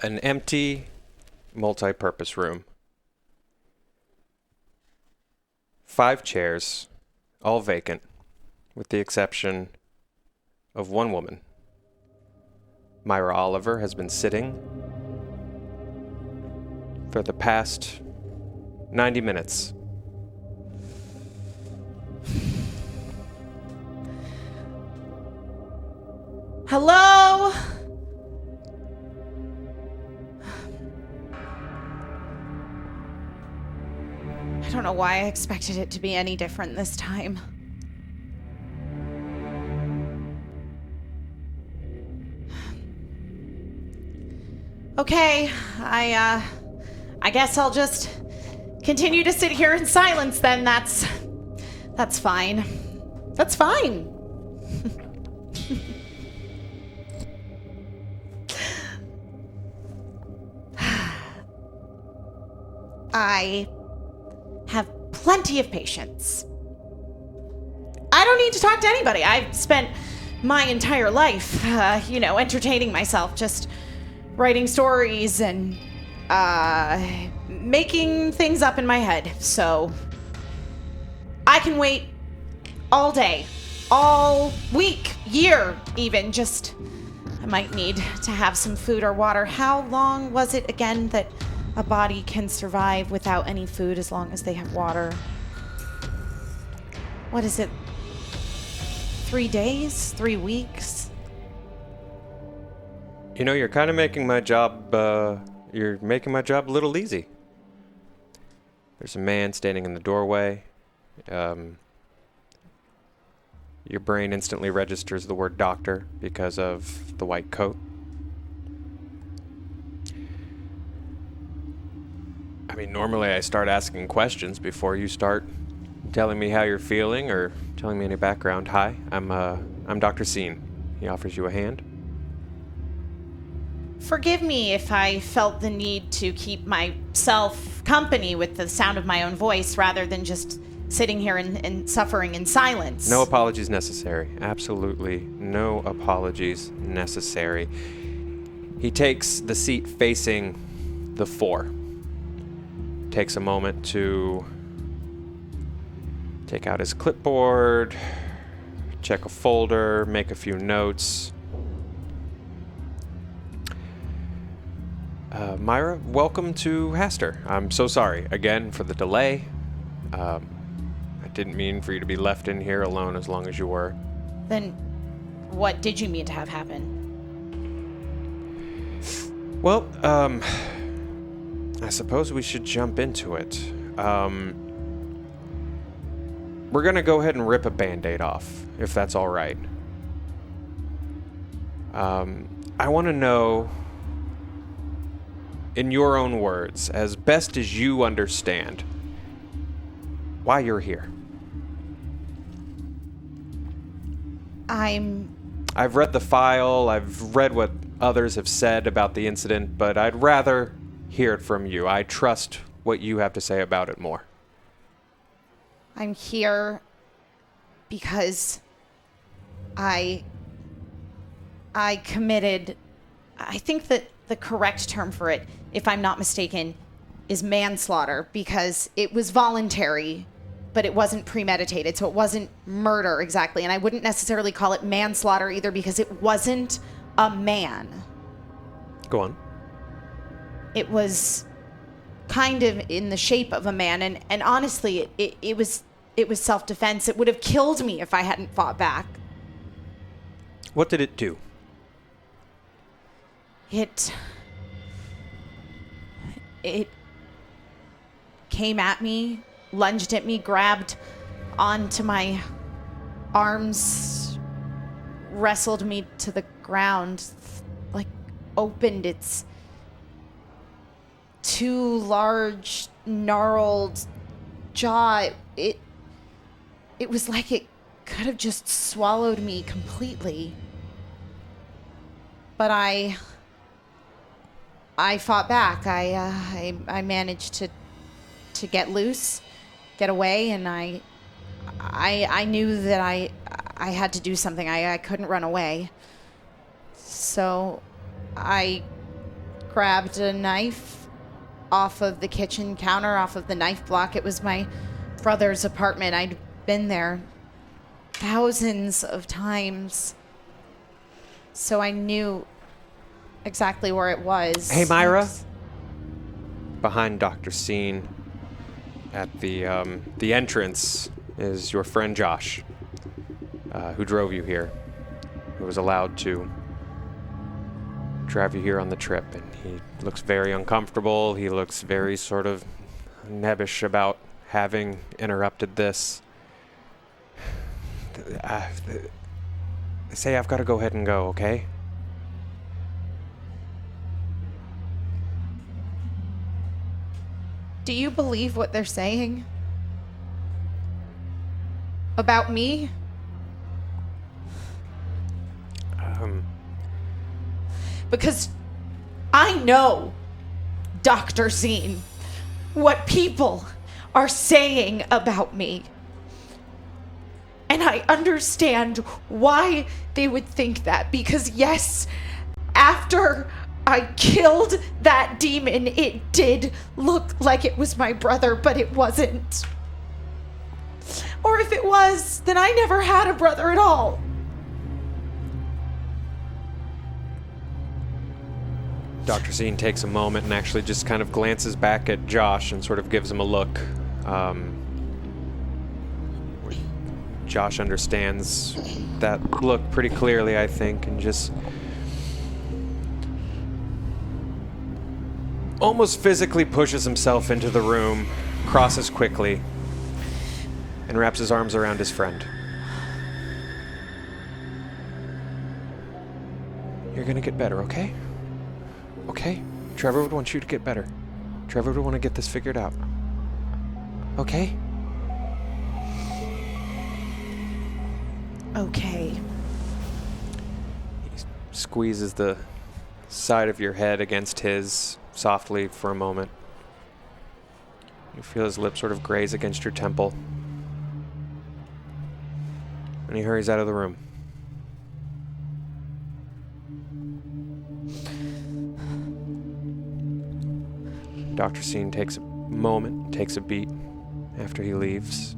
An empty, multi-purpose room. 5 chairs, all vacant, with the exception of one woman. Myra Oliver has been sitting for the past 90 minutes. Hello? I don't know why I expected it to be any different this time. Okay, I guess I'll just continue to sit here in silence then. That's fine. That's fine. I have plenty of patience. I don't need to talk to anybody. I've spent my entire life, entertaining myself, just writing stories and making things up in my head. So I can wait all day, all week, year even. Just, I might need to have some food or water. How long was it again that a body can survive without any food as long as they have water? What is it? 3 days? 3 weeks? You know, you're kind of making my job, a little easy. There's a man standing in the doorway. Your brain instantly registers the word doctor because of the white coat. I mean, normally I start asking questions before you start telling me how you're feeling or telling me any background. Hi, I'm Dr. Scene. He offers you a hand. Forgive me if I felt the need to keep myself company with the sound of my own voice rather than just sitting here and suffering in silence. No apologies necessary. Absolutely no apologies necessary. He takes the seat facing the 4. Takes a moment to take out his clipboard, check a folder, make a few notes. Myra, welcome to Hastur. I'm so sorry again for the delay. I didn't mean for you to be left in here alone as long as you were. Then what did you mean to have happen? Well, I suppose we should jump into it. We're gonna go ahead and rip a Band-Aid off, if that's all right. I want to know, in your own words, as best as you understand, why you're here. I've read the file, I've read what others have said about the incident, but I'd rather hear it from you. I trust what you have to say about it more. I'm here because I committed, I think that the correct term for it, if I'm not mistaken, is manslaughter, because it was voluntary, but it wasn't premeditated, so it wasn't murder exactly. And I wouldn't necessarily call it manslaughter either, because it wasn't a man. Go on. It was kind of in the shape of a man, and honestly, it was self-defense. It would have killed me if I hadn't fought back. What did it do? It came at me, lunged at me, grabbed onto my arms, wrestled me to the ground, like opened its 2 large, gnarled jaw. It was like it could have just swallowed me completely. But I fought back. I managed to get loose, get away, and I knew that I had to do something. I couldn't run away. So I grabbed a knife off of the kitchen counter, off of the knife block. It was my brother's apartment. I'd been there thousands of times, so I knew exactly where it was. Hey, Myra. Behind Dr. Scene, at the entrance, is your friend Josh, who drove you here, who was allowed to drive you here on the trip, and he looks very uncomfortable. He looks very sort of nebbish about having interrupted this. Say I've got to go ahead and go, okay? Do you believe what they're saying? About me? Because I know, Dr. Zine, what people are saying about me. And I understand why they would think that. Because yes, after I killed that demon, it did look like it was my brother, but it wasn't. Or if it was, then I never had a brother at all. Dr. Zine takes a moment and actually just kind of glances back at Josh and sort of gives him a look. Josh understands that look pretty clearly, I think, and just almost physically pushes himself into the room, crosses quickly, and wraps his arms around his friend. You're gonna get better, okay? Okay? Trevor would want you to get better. Trevor would want to get this figured out. Okay? Okay. He squeezes the side of your head against his softly for a moment. You feel his lips sort of graze against your temple. And he hurries out of the room. Dr. Scene takes a moment, takes a beat after he leaves.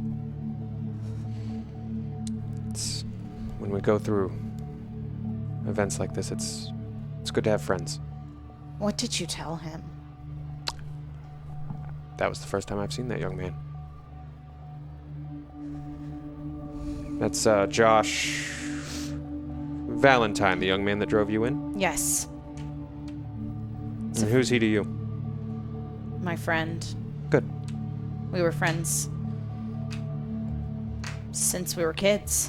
It's when we go through events like this, it's good to have friends. What did you tell him? That was the first time I've seen that young man. That's Josh Valentine, the young man that drove you in? Yes. And who's he to you? My friend. Good. We were friends since we were kids.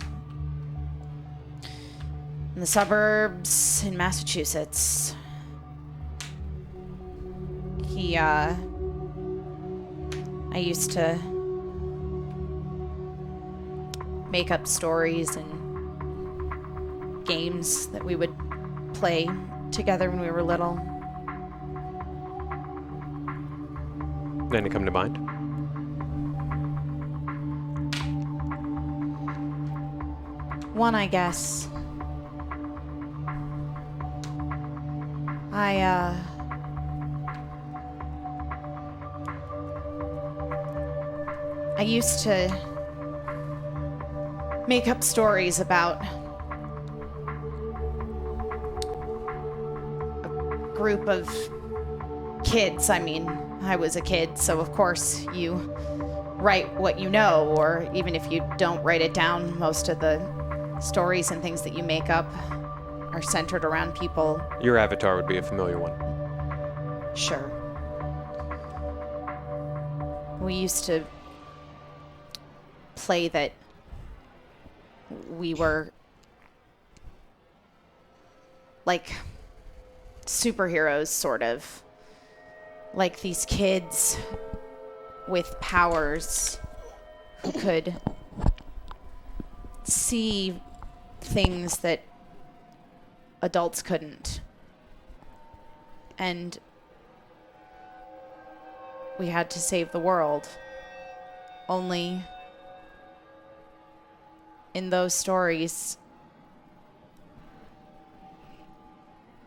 In the suburbs in Massachusetts. I used to make up stories and games that we would play together when we were little. Any come to mind? One, I guess. I used to make up stories about a group of kids. I mean, I was a kid, so of course you write what you know, or even if you don't write it down, most of the stories and things that you make up are centered around people. Your avatar would be a familiar one. Sure. We used to play that we were like superheroes, sort of. Like these kids with powers who could see things that adults couldn't. And we had to save the world. Only in those stories,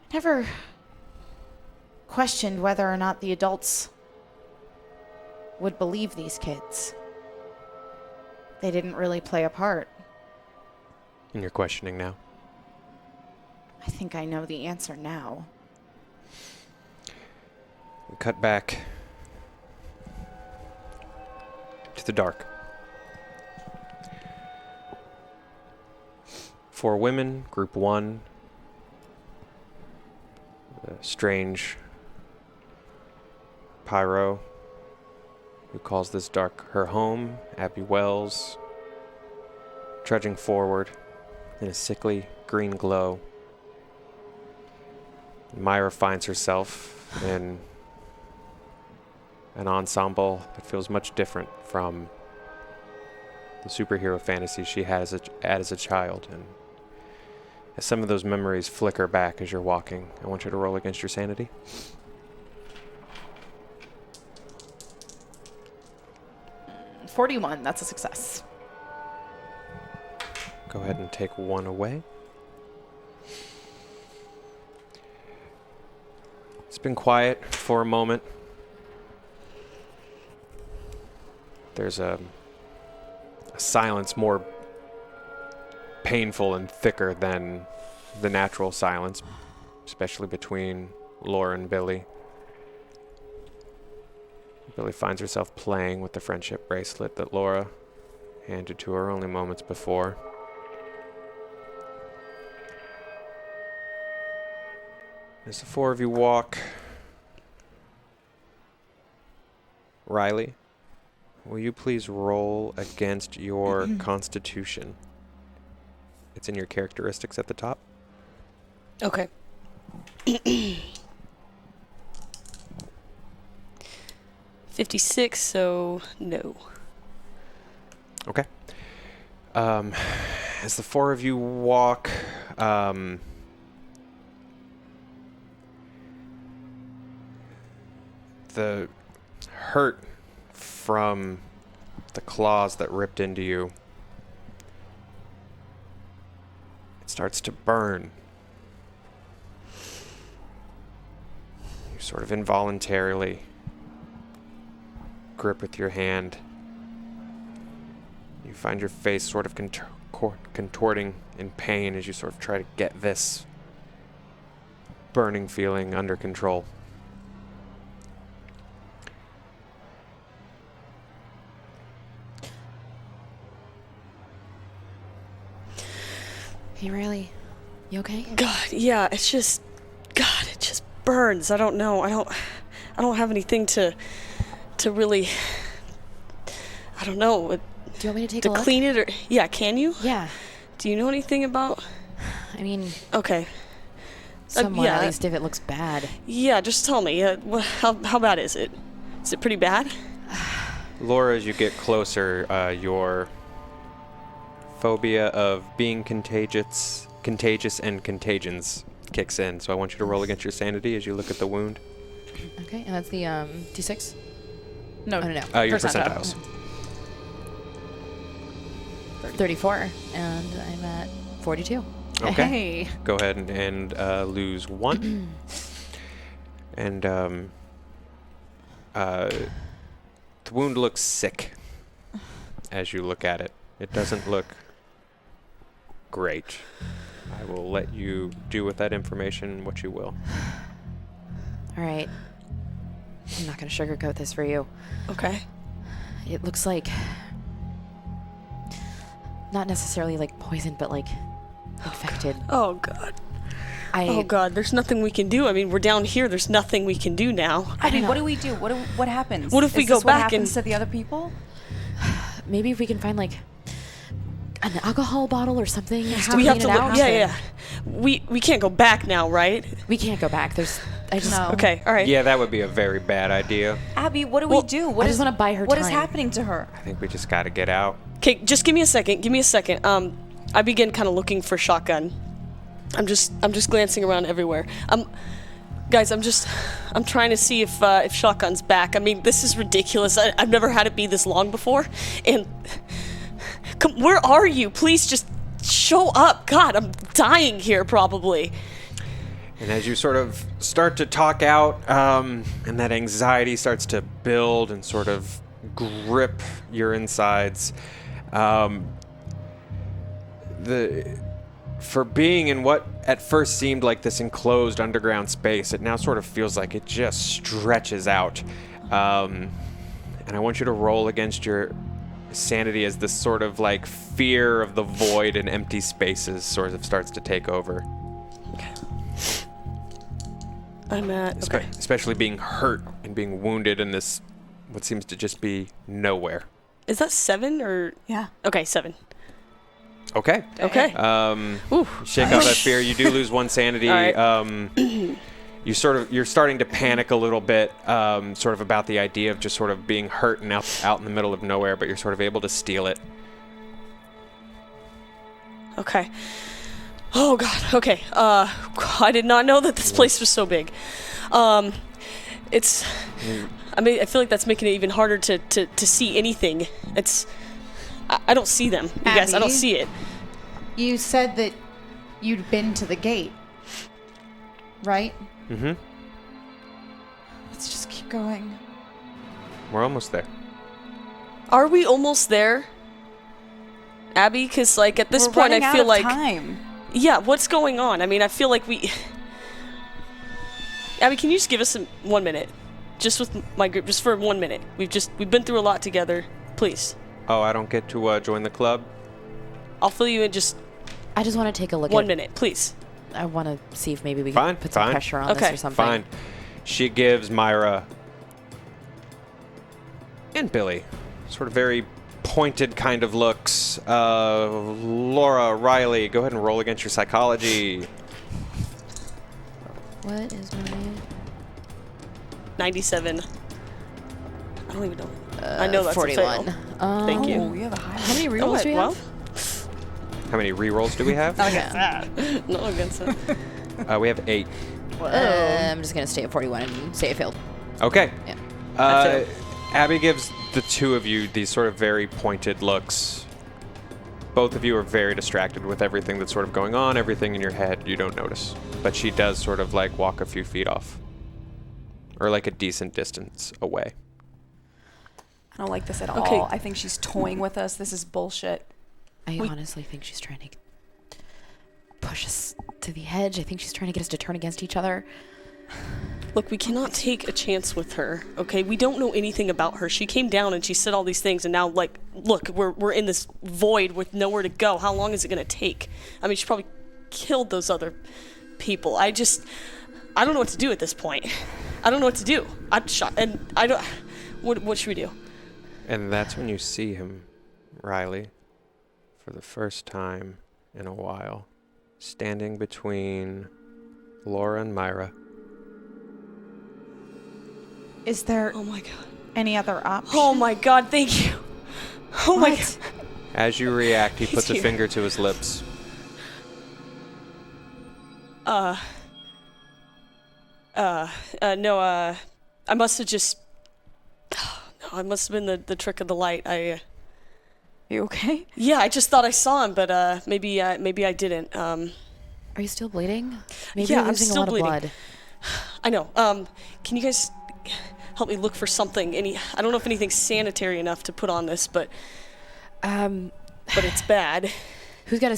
I never questioned whether or not the adults would believe these kids. They didn't really play a part. And you're questioning now? I think I know the answer now. We cut back to the dark. 4 women, group 1. The strange Pyro, who calls this dark her home, Abby Wells, trudging forward in a sickly green glow. Myra finds herself in an ensemble that feels much different from the superhero fantasy she had as a child. And as some of those memories flicker back as you're walking, I want you to roll against your sanity. Mm, 41, that's a success. Go ahead and take 1 away. It's been quiet for a moment. There's a silence more painful and thicker than the natural silence, especially between Laura and Billy. Billy finds herself playing with the friendship bracelet that Laura handed to her only moments before. As the 4 of you walk, Riley, will you please roll against your constitution? It's in your characteristics at the top. Okay. 56, so no. Okay. As the 4 of you walk, the hurt from the claws that ripped into you, it starts to burn. You sort of involuntarily grip with your hand. You find your face sort of contorting in pain as you sort of try to get this burning feeling under control. Hey, Riley, you okay? God, yeah, it just burns. I don't know. I don't have anything to really, I don't know. Do you want me to take a look? Clean it, or yeah, can you? Yeah. Do you know anything about? I mean, okay. somewhat, yeah. at least if it looks bad. Yeah, just tell me. How bad is it? Is it pretty bad? Laura, as you get closer, your phobia of being contagious and contagions kicks in. So I want you to roll against your sanity as you look at the wound. Okay, and that's the D6? No, no. Your percentiles. 34, and I'm at 42. Okay. Hey. Go ahead and lose 1. And the wound looks sick as you look at it. It doesn't look great. I will let you do with that information what you will. All right. I'm not going to sugarcoat this for you. Okay. It looks like... not necessarily like poison, but like infected. Oh, God. Oh, God, there's nothing we can do. I mean, we're down here. There's nothing we can do now. I mean, what do we do? What happens? What if we go Is this back what happens and- to the other people? Maybe if we can find like an alcohol bottle or something. just We have clean to it look. out. Yeah. We can't go back now, right? We can't go back. No. Okay, all right. Yeah, that would be a very bad idea. Abby, what do Well, we do? I just want to buy her What time. is happening to her? I think we just got to get out. Okay, just give me a second. I begin kind of looking for shotgun. I'm just glancing around everywhere. Guys, I'm trying to see if shotgun's back. I mean, this is ridiculous. I've never had it be this long before. And where are you? Please just show up. God, I'm dying here probably. And as you sort of start to talk out, and that anxiety starts to build and sort of grip your insides, for being in what at first seemed like this enclosed underground space, it now sort of feels like it just stretches out. And I want you to roll against your sanity as this sort of like fear of the void and empty spaces sort of starts to take over. Okay. I'm at... Okay. Especially being hurt and being wounded in this, what seems to just be nowhere. Is that 7 or... Yeah. Okay, 7. Okay. Okay. Shake off that fear. You do lose 1 sanity. All right. You're starting to panic a little bit, sort of about the idea of just sort of being hurt and out in the middle of nowhere, but you're sort of able to steal it. Okay. Oh god. Okay. I did not know that this place was so big. It's. I mean, I feel like that's making it even harder to see anything. It's. I don't see them. You guys, I don't Abby? see it. You said that you'd been to the gate, right? Mm-hmm. Let's just keep going. We're almost there. Are we almost there, Abby? Because like at this We're point, running I out feel of like. time. Yeah. What's going on? I mean, I feel like we. Abby, can you just give us 1 minute, just with my group, just for 1 minute? We've been through a lot together. Please. Oh, I don't get to join the club? I'll fill you in just I just want to take a look 1 at minute, please. I want to see if maybe we Fine, can put some fine. pressure on Okay. this or something. Fine. She gives Myra and Billy sort of very pointed kind of looks. Laura, Riley, go ahead and roll against your psychology. What is my... 97. I don't even know. I know that's 41. a fail. Thank you. Oh, you have a high. How many Oh, rerolls do you well, have? How many rerolls do we have? not against it. We have 8. I'm just going to stay at 41 and say I failed. Okay. Yeah. Abby gives the two of you these sort of very pointed looks. Both of you are very distracted with everything that's sort of going on, everything in your head you don't notice. But she does sort of like walk a few feet off. Or like a decent distance away. I don't like this at Okay. all. I think she's toying with us. This is bullshit. I honestly think she's trying to push us to the edge. I think she's trying to get us to turn against each other. Look, we cannot take a chance with her, okay? We don't know anything about her. She came down and she said all these things, and now, like, look, we're in this void with nowhere to go. How long is it going to take? I mean, she probably killed those other people. I don't know what to do at this point. I don't know what to do. I'm shot, and I don't... What should we do? And that's when you see him, Riley, for the first time in a while, standing between Laura and Myra. Is there Oh my god. any other option? Oh my god, thank you. Oh my god. As you react, he He's puts a here. finger to his lips. No, I must have just... No, it must have been the trick of the light. Are you okay? Yeah, I just thought I saw him, but maybe I didn't. Are you still bleeding? Maybe Yeah, you're I'm losing still a lot bleeding. of blood. I know. Can you guys help me look for something? I don't know if anything's sanitary enough to put on this, but it's bad. Who's got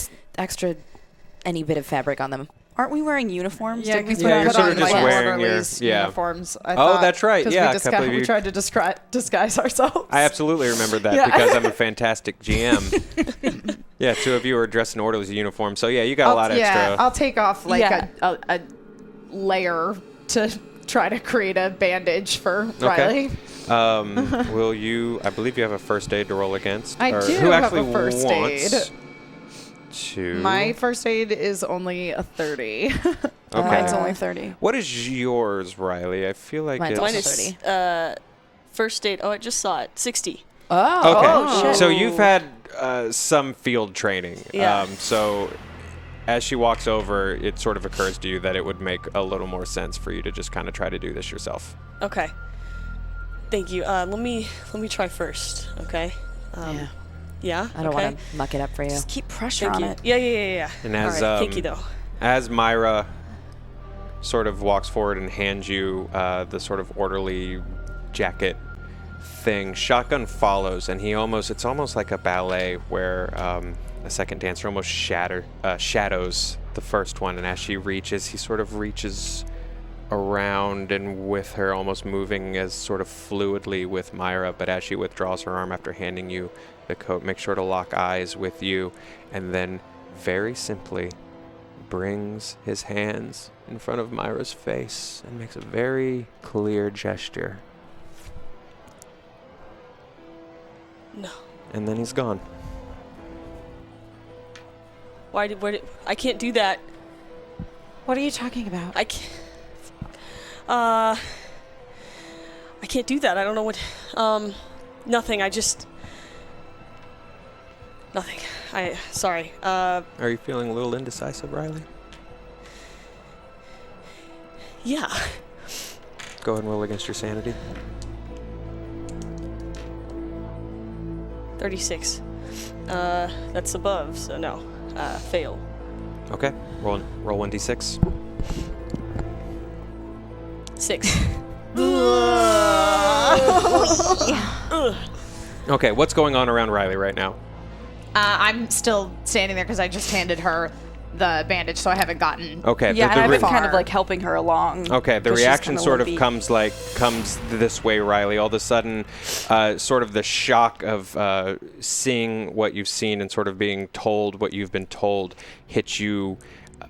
any bit of fabric on them? Aren't we wearing uniforms? Yeah, Didn't we because put we on you're put sort on of just like wearing your- orderlies yeah. uniforms. I Oh, thought, that's right, 'cause yeah, a we, couple of we you- tried to disguise ourselves. I absolutely remember that Yeah. because I'm a fantastic GM. Yeah, two of you are dressed in orderly uniform, so yeah, you got a lot extra. I'll take off like Yeah. a layer to try to create a bandage for Okay. Riley. Will you? I believe you have a first aid to roll against. I or do who have actually a first wants aid. To My first aid is only a 30. Okay. Mine's only 30. What is yours, Riley? I feel like Mine's it's Mine also is 30. first aid. Oh, I just saw it. 60. Oh, okay. shit. So you've had some field training. Yeah. So as she walks over, it sort of occurs to you that it would make a little more sense for you to just kind of try to do this yourself. Okay. Thank you. Let me try first. Okay. yeah. Yeah. I don't okay. want to muck it up for you. Just keep pressure Thank on you. it. Yeah. And All as right. Thank you, though. as Myra sort of walks forward and hands you the sort of orderly jacket thing. Shotgun follows, and it's almost like a ballet where a second dancer almost shadows the first one, and as she reaches, he sort of reaches around and with her, almost moving as sort of fluidly with Myra, but as she withdraws her arm after handing you the coat, make sure to lock eyes with you, and then very simply brings his hands in front of Myra's face and makes a very clear gesture. No. And then he's gone. Why did I can't do that. What are you talking about? I can't. I can't do that. I don't know what. Nothing. Nothing. Sorry. Are you feeling a little indecisive, Riley? Yeah. Go ahead and roll against your sanity. 36. That's above, so no. Fail. Okay. Roll 1d6. 6. Okay, what's going on around Riley right now? I'm still standing there because I just handed her the bandage, so I haven't gotten. Okay. Yeah, and I've been kind of far. like helping her along. Okay, the 'cause she's reaction kinda sort of limpy. comes this way, Riley. All of a sudden, sort of the shock of seeing what you've seen and sort of being told what you've been told hits you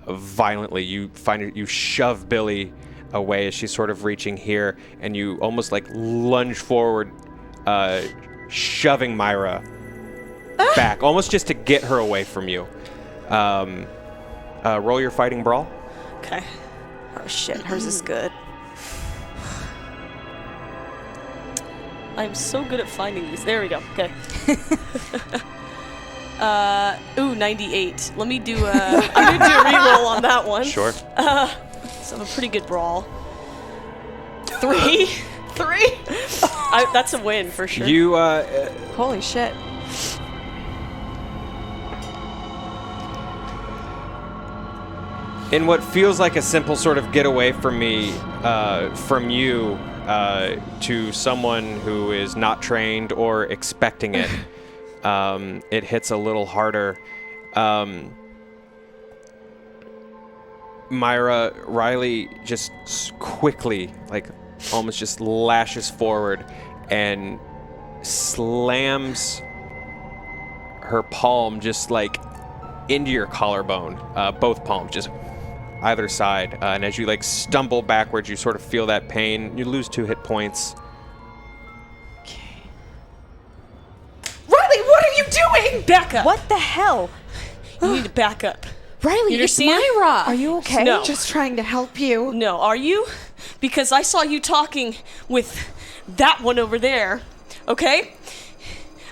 violently. You you shove Billy away as she's sort of reaching here, and you almost like lunge forward, shoving Myra back, almost just to get her away from you. Roll your fighting brawl. Okay. Oh shit, hers is good. I'm so good at finding these. There we go. Okay. 98. Let me do I'm gonna do a reroll on that one. Sure. So I have a pretty good brawl. 3. 3. That's a win for sure. You Holy shit. in what feels like a simple sort of get away from me, from you, to someone who is not trained or expecting it, it hits a little harder. Riley just quickly, like almost just lashes forward and slams her palm just like into your collarbone, both palms, just either side. And as you like stumble backwards, you sort of feel that pain. You lose 2 hit points. Riley, what are you doing? Back up. What the hell? You need to back up. Riley, You it's understand? Myra. Are you okay? No. Just trying to help you. No, are you? Because I saw you talking with that one over there, okay?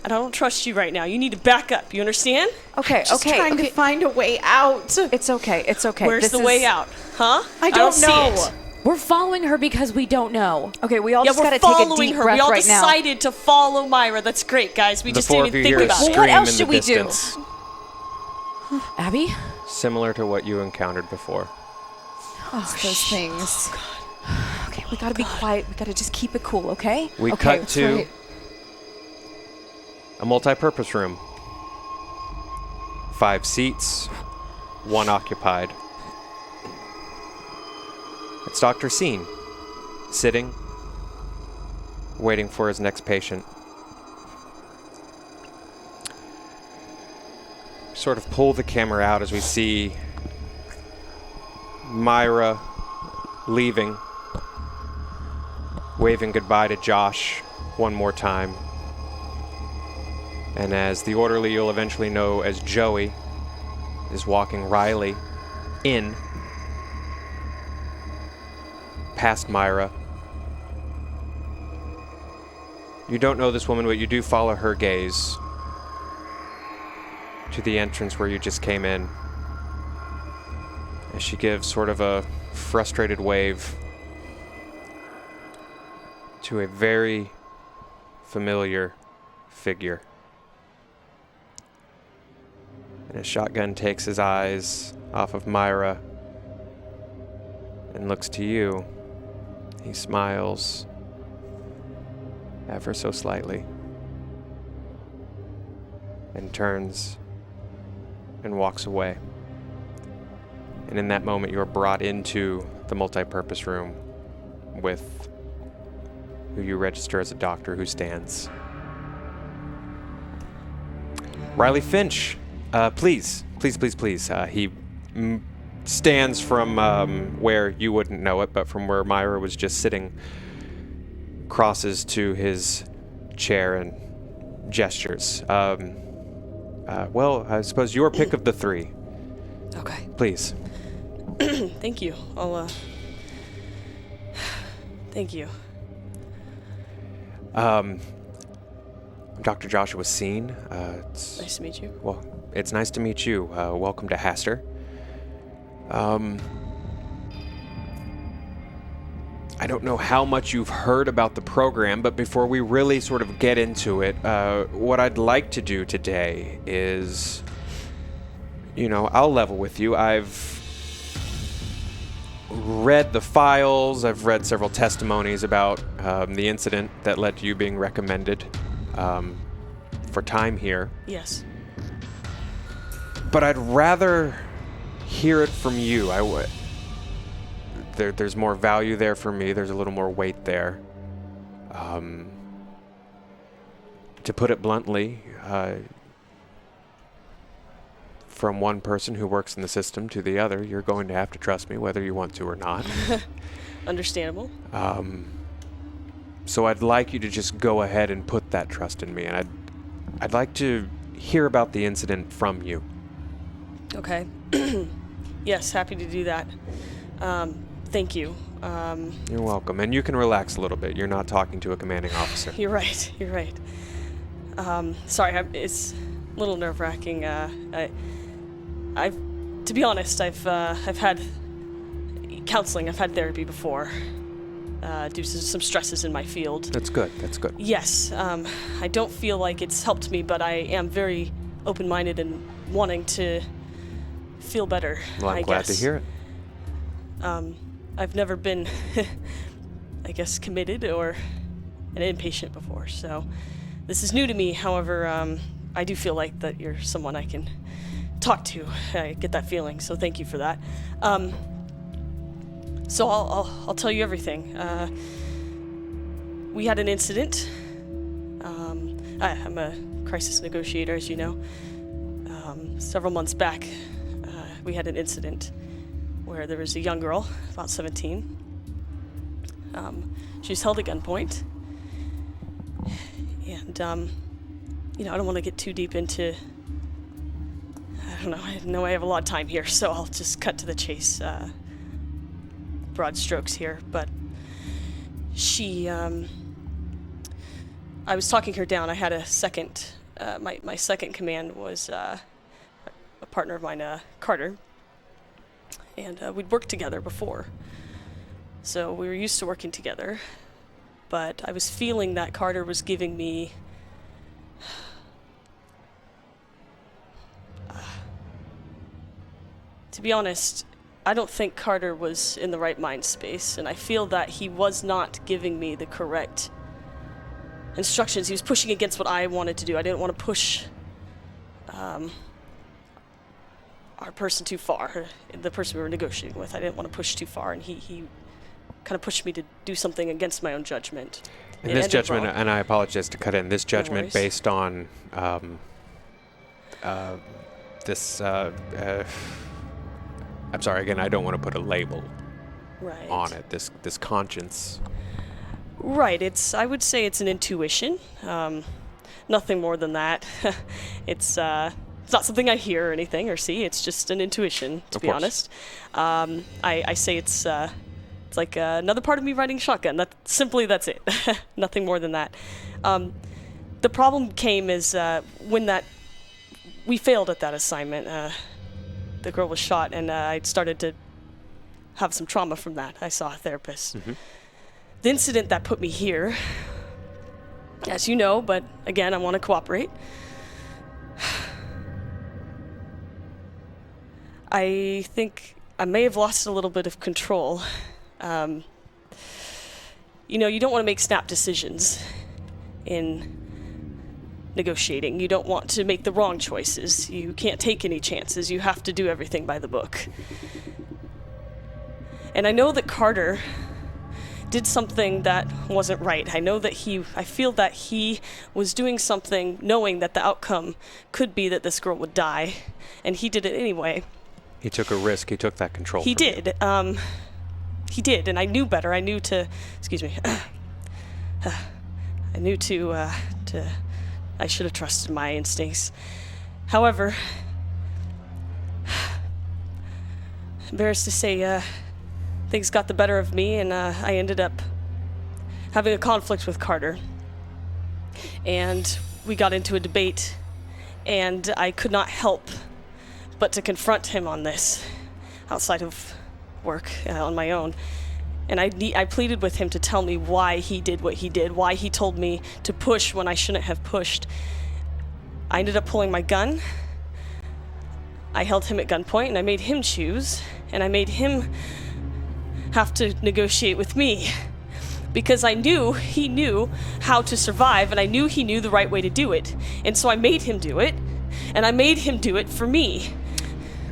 And I don't trust you right now. You need to back up. You understand? Okay, Just okay, trying okay. to find a way out. It's okay, it's okay. Where's This the is- way out? Huh? I don't see know. it. We're following her because we don't know. Okay, we all Yeah, just we're gotta take a following deep her. breath We all right now. decided to follow Myra. That's great, guys. We The just 4 didn't of you even hear think a about it. scream What else in should the we do? distance, Abby? similar to what you encountered before. It's those things. Okay, we gotta be quiet. We gotta just keep it cool, okay? We Okay, cut that's to right. a multi-purpose room. 5 seats, 1 occupied. It's Dr. Scene, sitting, waiting for his next patient. Sort of pull the camera out as we see Myra leaving, waving goodbye to Josh one more time. And as the orderly you'll eventually know as Joey is walking Riley in past Myra. You don't know this woman, but you do follow her gaze to the entrance where you just came in. As she gives sort of a frustrated wave to a very familiar figure. And as Shotgun takes his eyes off of Myra and looks to you. He smiles ever so slightly and turns and walks away. And in that moment, you're brought into the multi-purpose room with who you register as a doctor who stands. Riley Finch, please. He stands from where you wouldn't know it, but from where Myra was just sitting, crosses to his chair and gestures. Well, I suppose your pick of the three. Okay. Please. Thank you. Thank you. Dr. Joshua Seen. Nice to meet you. Well, it's nice to meet you. Welcome to Hastur. I don't know how much you've heard about the program, but before we really sort of get into it, what I'd like to do today is, I'll level with you. I've read the files. I've read several testimonies about the incident that led to you being recommended for time here. Yes. But I'd rather hear it from you. There's more value there for me. There's a little more weight there. To put it bluntly, from one person who works in the system to the other, you're going to have to trust me whether you want to or not. Understandable. So I'd like you to just go ahead and put that trust in me, and I'd like to hear about the incident from you. Okay. Yes, happy to do that. Thank you. You're welcome, and you can relax a little bit. You're not talking to a commanding officer. You're right. Sorry, it's a little nerve-wracking. To be honest, I've had counseling. I've had therapy before, due to some stresses in my field. That's good. Yes. I don't feel like it's helped me, but I am very open-minded and wanting to feel better. Well, I'm glad to hear it. I've never been, I guess, committed or an inpatient before, so this is new to me. However, I do feel like that you're someone I can talk to. I get that feeling, so thank you for that. So I'll tell you everything. We had an incident. I'm a crisis negotiator, as you know. Several months back, we had an incident where there was a young girl, about 17. She was held at gunpoint. And, I don't want to get too deep into... I know I have a lot of time here, so I'll just cut to the chase. Broad strokes here, but she... I was talking her down. I had a second... my second command was a partner of mine, Carter. And we'd worked together before. So we were used to working together. But I was feeling that Carter was giving me... to be honest, I don't think Carter was in the right mind space, and I feel that he was not giving me the correct instructions. He was pushing against what I wanted to do. I didn't want to push our person too far, the person we were negotiating with. I didn't want to push too far, and he kind of pushed me to do something against my own judgment. And this judgment, and I apologize to cut in, this judgment based on this... I'm sorry, again, I don't want to put a label on it, this conscience. Right, I would say it's an intuition. Nothing more than that. It's not something I hear or anything or see. It's just an intuition, to be honest. I say it's like another part of me riding shotgun. That's it. Nothing more than that. The problem came is when we failed at that assignment. The girl was shot, and I started to have some trauma from that. I saw a therapist. Mm-hmm. The incident that put me here, as you know, but again, I want to cooperate. I think I may have lost a little bit of control. You know, you don't want to make snap decisions in negotiating. You don't want to make the wrong choices. You can't take any chances. You have to do everything by the book. And I know that Carter did something that wasn't right. I feel that he was doing something knowing that the outcome could be that this girl would die, and he did it anyway. He took a risk. He took that control. He did. He did, and I knew better. I knew to, excuse me, I knew I should have trusted my instincts. However, embarrassed to say, things got the better of me, and I ended up having a conflict with Carter. And we got into a debate, and I could not help but to confront him on this outside of work on my own. And I pleaded with him to tell me why he did what he did, why he told me to push when I shouldn't have pushed. I ended up pulling my gun. I held him at gunpoint, and I made him choose, and I made him have to negotiate with me, because I knew he knew how to survive, and I knew he knew the right way to do it. And so I made him do it, and I made him do it for me.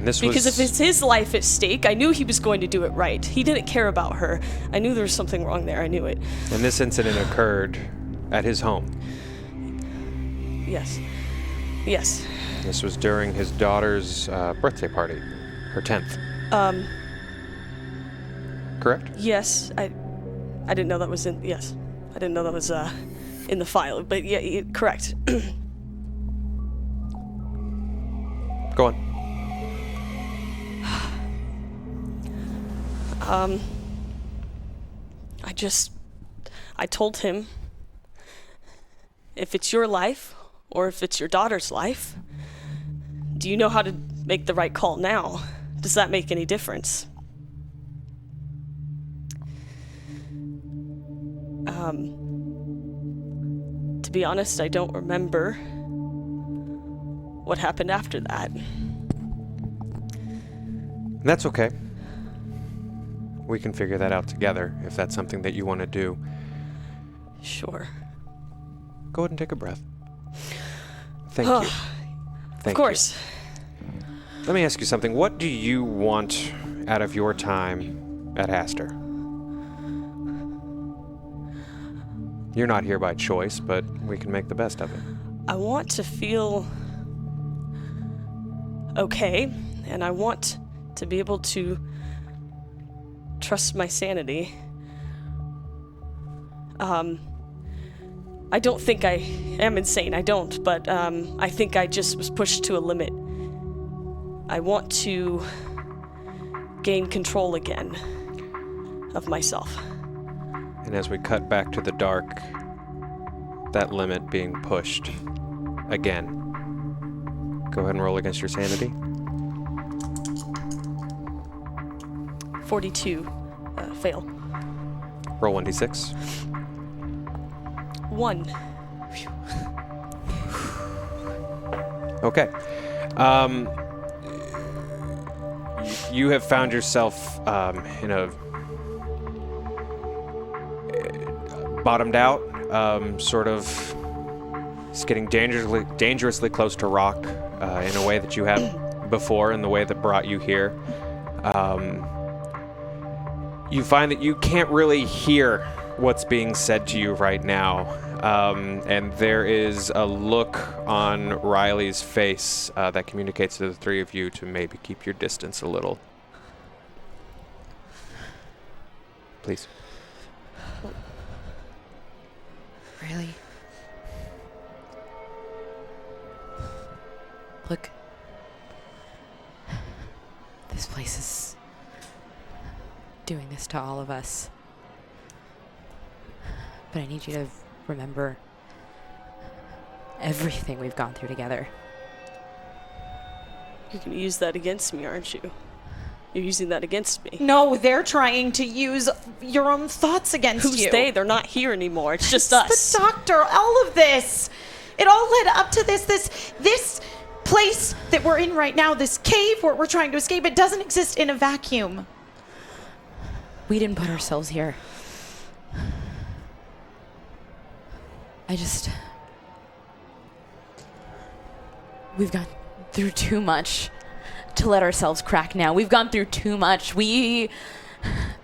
Because if it's his life at stake, I knew he was going to do it right. He didn't care about her. I knew there was something wrong there. I knew it. And this incident occurred at his home. Yes. Yes. This was during his daughter's birthday party, her 10th. Correct? Yes. I didn't know that was in. Yes. I didn't know that was in the file. But yeah, correct. Go on. I told him, if it's your life or if it's your daughter's life, do you know how to make the right call now? Does that make any difference? To be honest, I don't remember what happened after that. That's okay. We can figure that out together if that's something that you want to do. Sure. Go ahead and take a breath. Thank you. Of course. Let me ask you something. What do you want out of your time at Hastur? You're not here by choice, but we can make the best of it. I want to feel okay, and I want to be able to trust my sanity. I don't think I am insane, I don't, but I think I just was pushed to a limit. I want to gain control again of myself. And as we cut back to the dark, that limit being pushed again. Go ahead and roll against your sanity. 42. Fail. Roll 1d6. 1. Okay. You have found yourself in a bottomed out, sort of it's getting dangerously close to rock in a way that you have before, in the way that brought you here. You find that you can't really hear what's being said to you right now. And there is a look on Riley's face that communicates to the three of you to maybe keep your distance a little. Please. Really? Look. This place is doing this to all of us. But I need you to remember everything we've gone through together. You're going to use that against me, aren't you? You're using that against me. No, they're trying to use your own thoughts against you. Who's they? They're not here anymore. It's just us. The doctor, all of this. It all led up to this place that we're in right now, this cave where we're trying to escape, it doesn't exist in a vacuum. We didn't put ourselves here. We've gone through too much to let ourselves crack now. We've gone through too much. We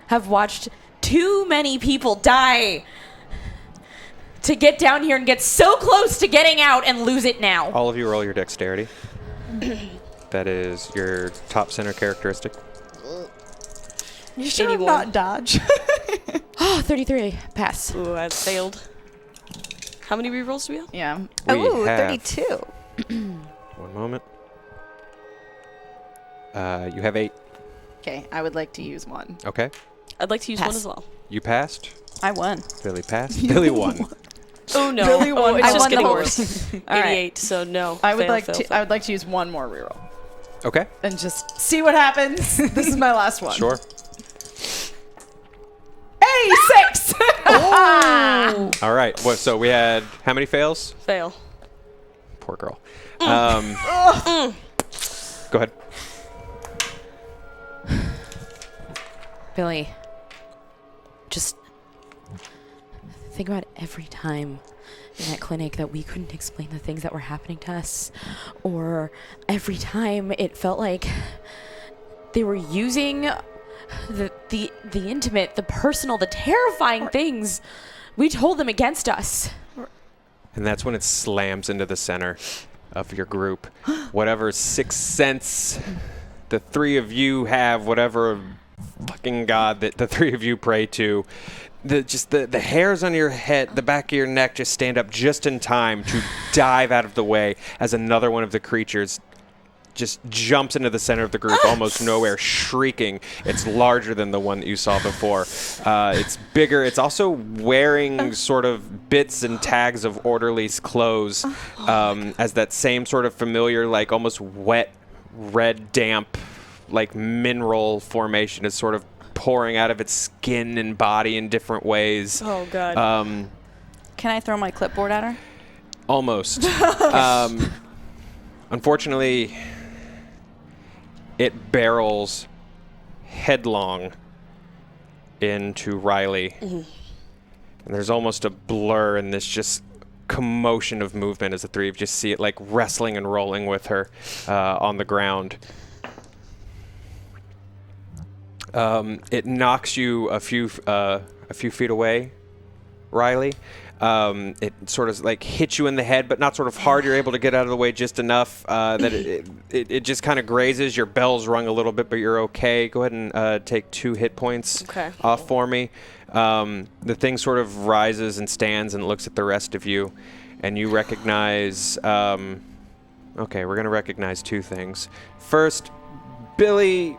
have watched too many people die to get down here and get so close to getting out and lose it now. All of you roll your dexterity. That is your top center characteristic. You sure 81. not dodge? Oh, 33. Pass. Ooh, I failed. How many rerolls do we have? Yeah. We Ooh, have- 32. One moment. You have 8. Okay, I would like to use one. Okay. I'd like to use Pass. one as well. You passed. I won. Billy passed. Billy won. Oh no. Really Oh, won. it's I just won the getting whole- worse. All right. 88, so no. I would Fail, like fail, to. fail. I would like to use one more reroll Okay. and just see what happens. This is my last one. Sure. Hey, 6. All right. What? So we had how many fails? Fail. Poor girl. Go ahead. Billy, just think about every time in that clinic that we couldn't explain the things that were happening to us, or every time it felt like they were using the intimate, the personal, the terrifying things we told them against us. And that's when it slams into the center of your group. Whatever sixth sense the three of you have, whatever fucking god that the three of you pray to, the hairs on your head, the back of your neck just stand up just in time to dive out of the way as another one of the creatures just jumps into the center of the group, almost nowhere, shrieking. It's larger than the one that you saw before. It's bigger. It's also wearing sort of bits and tags of orderly's clothes, as that same sort of familiar, like almost wet, red, damp, like mineral formation is sort of pouring out of its skin and body in different ways. Oh god. Can I throw my clipboard at her? Almost. Unfortunately, it barrels headlong into Riley. And there's almost a blur in this just commotion of movement as the three of you just see it like wrestling and rolling with her on the ground. It knocks you a few feet away, Riley. It sort of like hits you in the head, but not sort of hard. You're able to get out of the way just enough that it just kind of grazes. Your bell's rung a little bit, but you're okay. Go ahead and take 2 hit points off for me. The thing sort of rises and stands and looks at the rest of you, and you recognize... okay, we're going to recognize 2 things. First, Billy...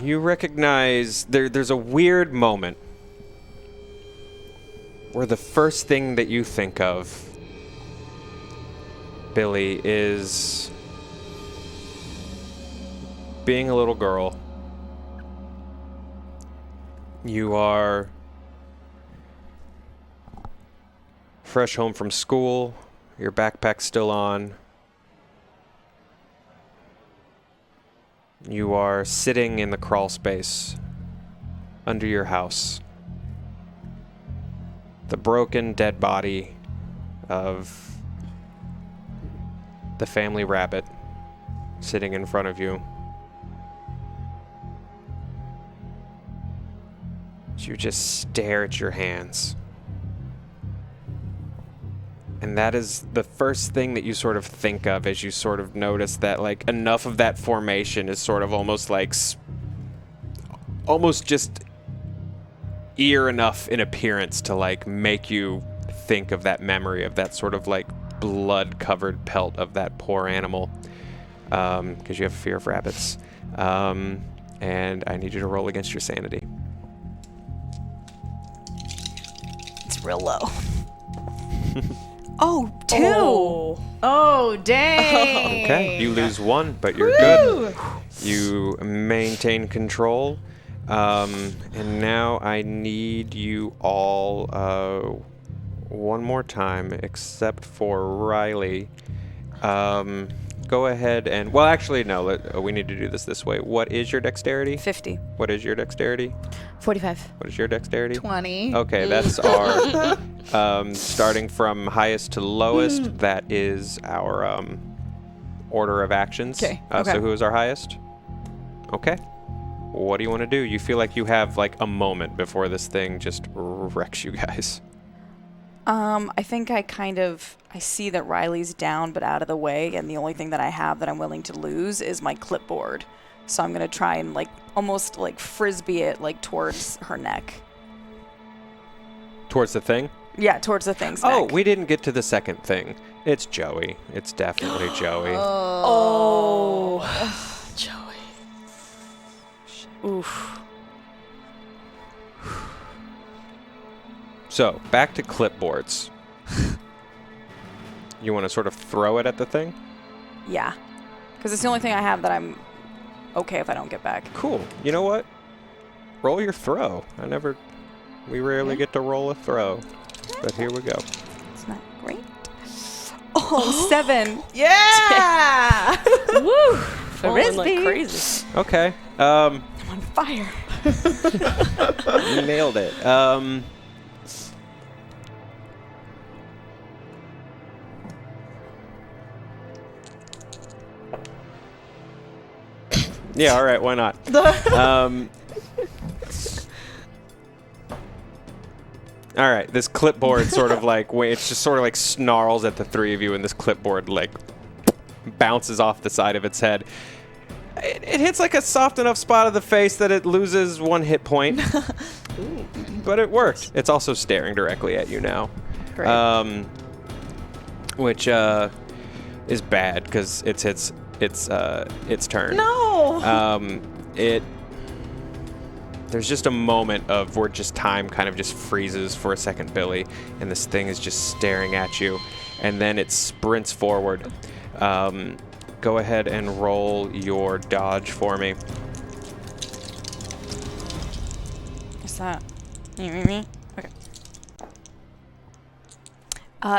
You recognize there's a weird moment where the first thing that you think of, Billy, is being a little girl. You are fresh home from school, your backpack's still on. You are sitting in the crawl space under your house. The broken, dead body of the family rabbit sitting in front of you. You just stare at your hands. And that is the first thing that you sort of think of as you sort of notice that, like, enough of that formation is sort of almost like, almost just ear enough in appearance to, like, make you think of that memory of that sort of, like, blood-covered pelt of that poor animal. Because you have a fear of rabbits. And I need you to roll against your sanity. It's real low. Oh, 2. Oh, dang. Okay, you lose 1, but you're good. You maintain control. And now I need you all one more time, except for Riley. Go ahead and... Well, actually, no. We need to do this way. What is your dexterity? 50. What is your dexterity? 45. What is your dexterity? 20. Okay, that's our... starting from highest to lowest, that is our order of actions. Okay, So who is our highest? Okay. What do you want to do? You feel like you have like a moment before this thing just wrecks you guys. I think I see that Riley's down but out of the way, and the only thing that I have that I'm willing to lose is my clipboard. So I'm gonna try and like almost like frisbee it like towards her neck. Towards the thing? Yeah, towards the thing's Oh, neck. we didn't get to the second thing. It's Joey. It's definitely Joey. Oh. Joey. Oof. So, back to clipboards. You want to sort of throw it at the thing? Yeah, because it's the only thing I have that I'm okay if I don't get back. Cool. You know what? Roll your throw. We rarely get to roll a throw. But here we go. It's not great. Oh, 7. Yeah! Woo! Frisbee. Like crazy. Okay. I'm on fire. You nailed it. Yeah, all right, why not? All right, this clipboard sort of like, it's just sort of like snarls at the three of you, and this clipboard like bounces off the side of its head. It hits like a soft enough spot of the face that it loses 1 hit point. But it worked. It's also staring directly at you now. Great. Which is bad because it's its turn. No! There's just a moment of where just time kind of just freezes for a second, Billy, and this thing is just staring at you, and then it sprints forward. Go ahead and roll your dodge for me. What's that? Okay.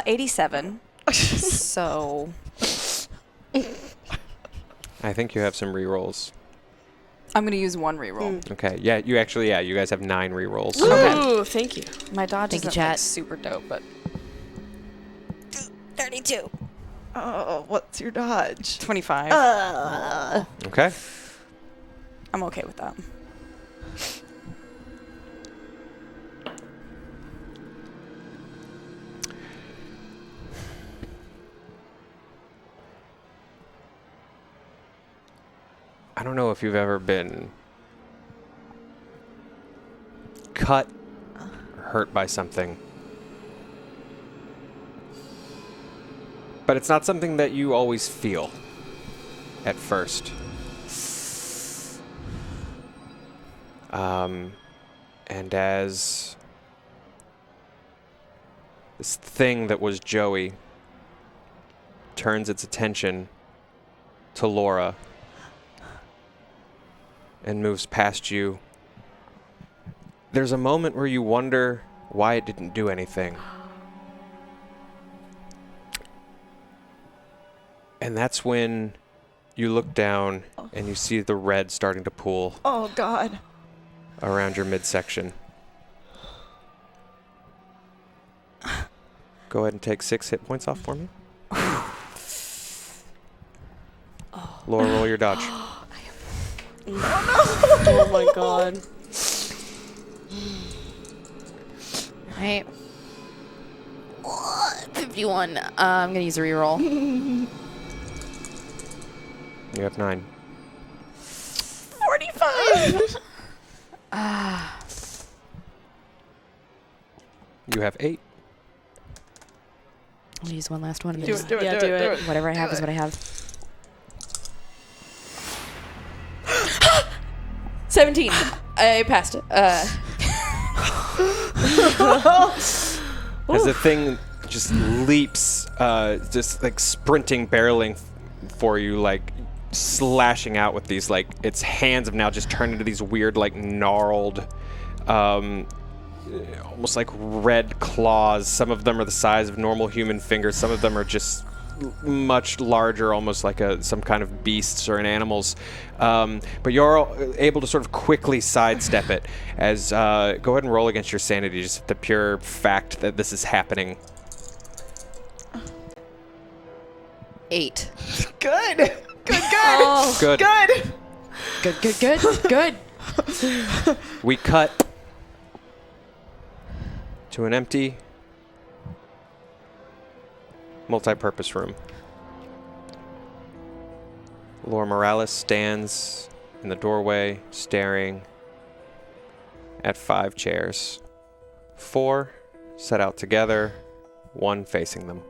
87. So I think you have some rerolls. I'm gonna use 1 reroll. Okay, yeah, you guys have 9 rerolls. Ooh, thank you. My dodge Thank you, isn't like, chat. super dope, but 32. Oh, what's your dodge? 25. Okay. I'm okay with that. I don't know if you've ever been cut, hurt by something. But it's not something that you always feel at first. And as this thing that was Joey turns its attention to Laura and moves past you, there's a moment where you wonder why it didn't do anything. And that's when you look down and you see the red starting to pool Oh, God. around your midsection. Go ahead and take 6 hit points off for me. Laura, roll your dodge. Oh my god. Right. 51. I'm gonna use a reroll. You have 9. 45! You have 8. I'll use one last one. And Do then it, do it, Yeah, do do it, do it. it. whatever I have is what I have. 17. I passed it. As the thing just leaps, just like sprinting, barreling for you, like slashing out with these, like its hands have now just turned into these weird, like gnarled almost like red claws. Some of them are the size of normal human fingers. Some of them are just much larger, almost like some kind of beasts or an animal's. But you're able to sort of quickly sidestep it. As go ahead and roll against your sanity, just the pure fact that this is happening. 8. Good. Good. Good. Oh, Good. Good. good. We cut to an empty multi-purpose room. Laura Morales stands in the doorway staring at 5 chairs. 4 set out together, 1 facing them.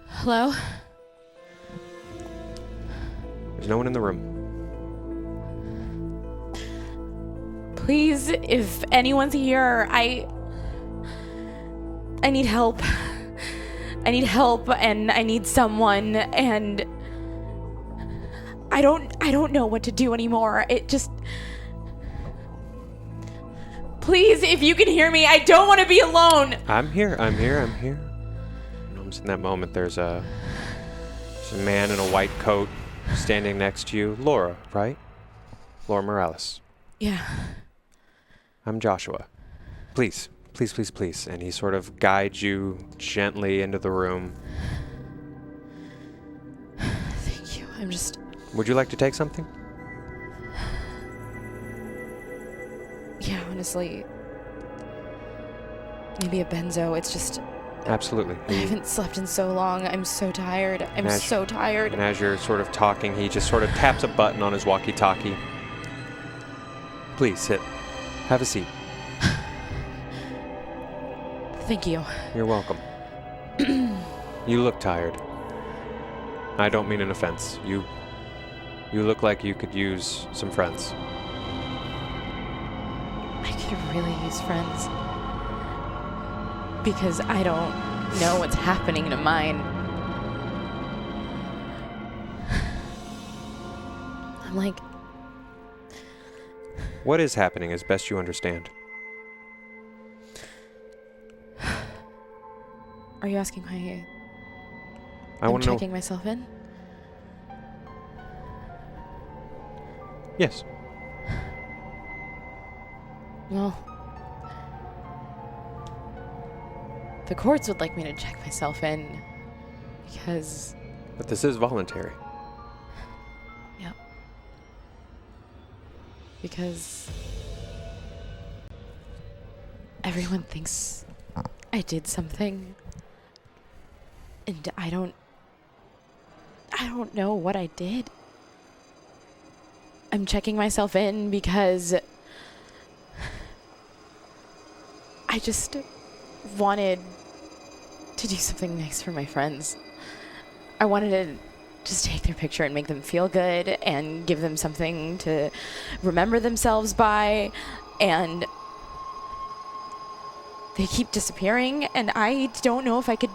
Hello? There's no one in the room. Please, if anyone's here, I need help. I need help, and I need someone, and I don't know what to do anymore. It just... Please, if you can hear me, I don't want to be alone. I'm here. Almost in that moment, there's a man in a white coat standing next to you. Laura, right? Laura Morales. Yeah. I'm Joshua. Please. And he sort of guides you gently into the room. Thank you. I'm just... Would you like to take something? Yeah, honestly. Maybe a benzo. It's just... Absolutely. I haven't slept in so long. I'm so tired. I'm so tired. And as you're sort of talking, he just sort of taps a button on his walkie-talkie. Please, sit. Have a seat. Thank you. You're welcome. You look tired. I don't mean an offense. You look like you could use some friends. I could really use friends. Because I don't know what's happening to mine. I'm like... What is happening as best you understand? Are you asking why I I'm want to know. checking myself in? Yes. Well... The courts would like me to check myself in because... But this is voluntary. Yep. Because... everyone thinks I did something. And I don't know what I did. I'm checking myself in because... I just wanted to do something nice for my friends. I wanted to just take their picture and make them feel good and give them something to remember themselves by, and they keep disappearing, and I don't know if I could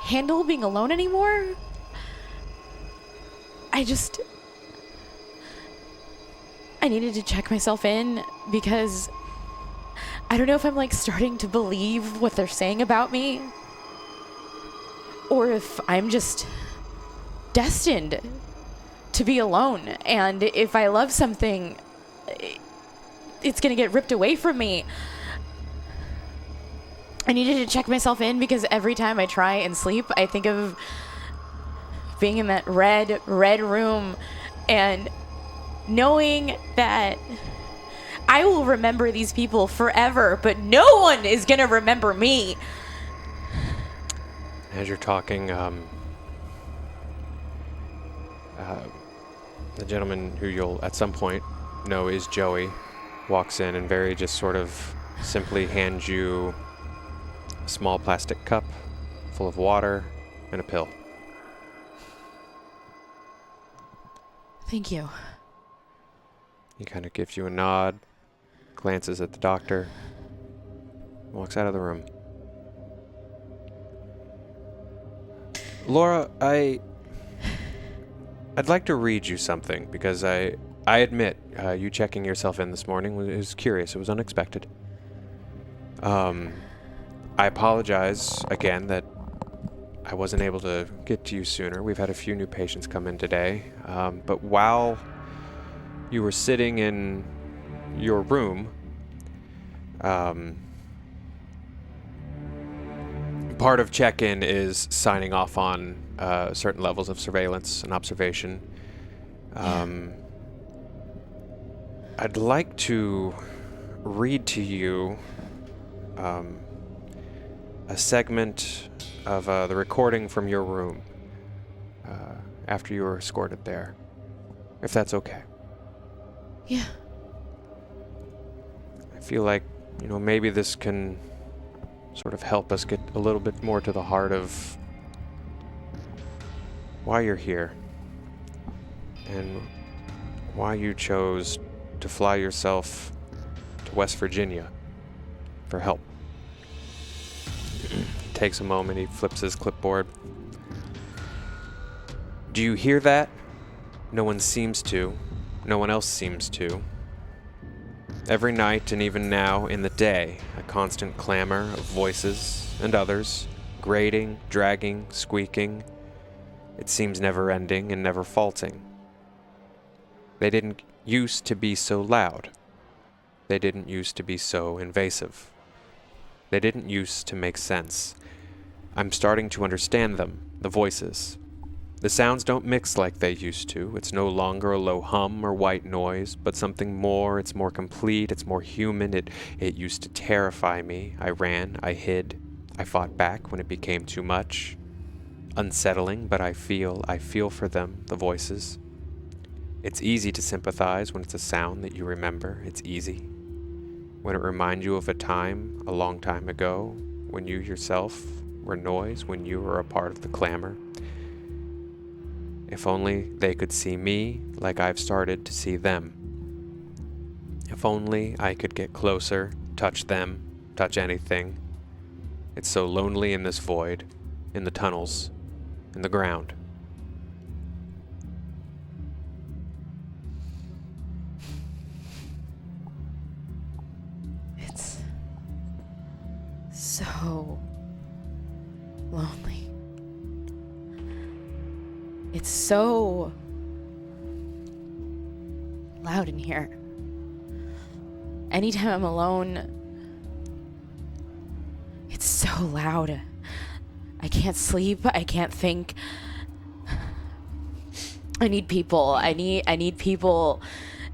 handle being alone anymore. I needed to check myself in because I don't know if I'm like starting to believe what they're saying about me, or if I'm just destined to be alone. And if I love something, it's gonna get ripped away from me. I needed to check myself in because every time I try and sleep, I think of being in that red room and knowing that I will remember these people forever, but no one is gonna remember me. As you're talking, the gentleman who you'll at some point know is Joey walks in and very just sort of simply hands you a small plastic cup full of water and a pill. Thank you. He kind of gives you a nod, glances at the doctor, walks out of the room. Laura, I'd like to read you something because I admit you checking yourself in this morning was curious. It was unexpected. I apologize again that I wasn't able to get to you sooner. We've had a few new patients come in today. But while you were sitting in your room, part of check-in is signing off on certain levels of surveillance and observation. I'd like to read to you a segment of the recording from your room after you were escorted there, if that's okay. Yeah. I feel like, maybe this can sort of help us get a little bit more to the heart of why you're here and why you chose to fly yourself to West Virginia for help. Takes a moment, he flips his clipboard. Do you hear that? No one seems to. No one else seems to. Every night and even now in the day, a constant clamor of voices and others, grating, dragging, squeaking. It seems never ending and never faulting. They didn't used to be so loud. They didn't used to be so invasive. They didn't used to make sense. I'm starting to understand them, the voices. The sounds don't mix like they used to. It's no longer a low hum or white noise, but something more. It's more complete. It's more human. It used to terrify me. I ran. I hid. I fought back when it became too much. Unsettling, but I feel for them, the voices. It's easy to sympathize when it's a sound that you remember. It's easy. When it reminds you of a time, a long time ago, when you yourself were noise, when you were a part of the clamor. If only they could see me like I've started to see them. If only I could get closer, touch them, touch anything. It's so lonely in this void, in the tunnels, in the ground. It's so lonely. It's so loud in here. Anytime I'm alone, it's so loud. I can't sleep. I can't think. I need people. I need people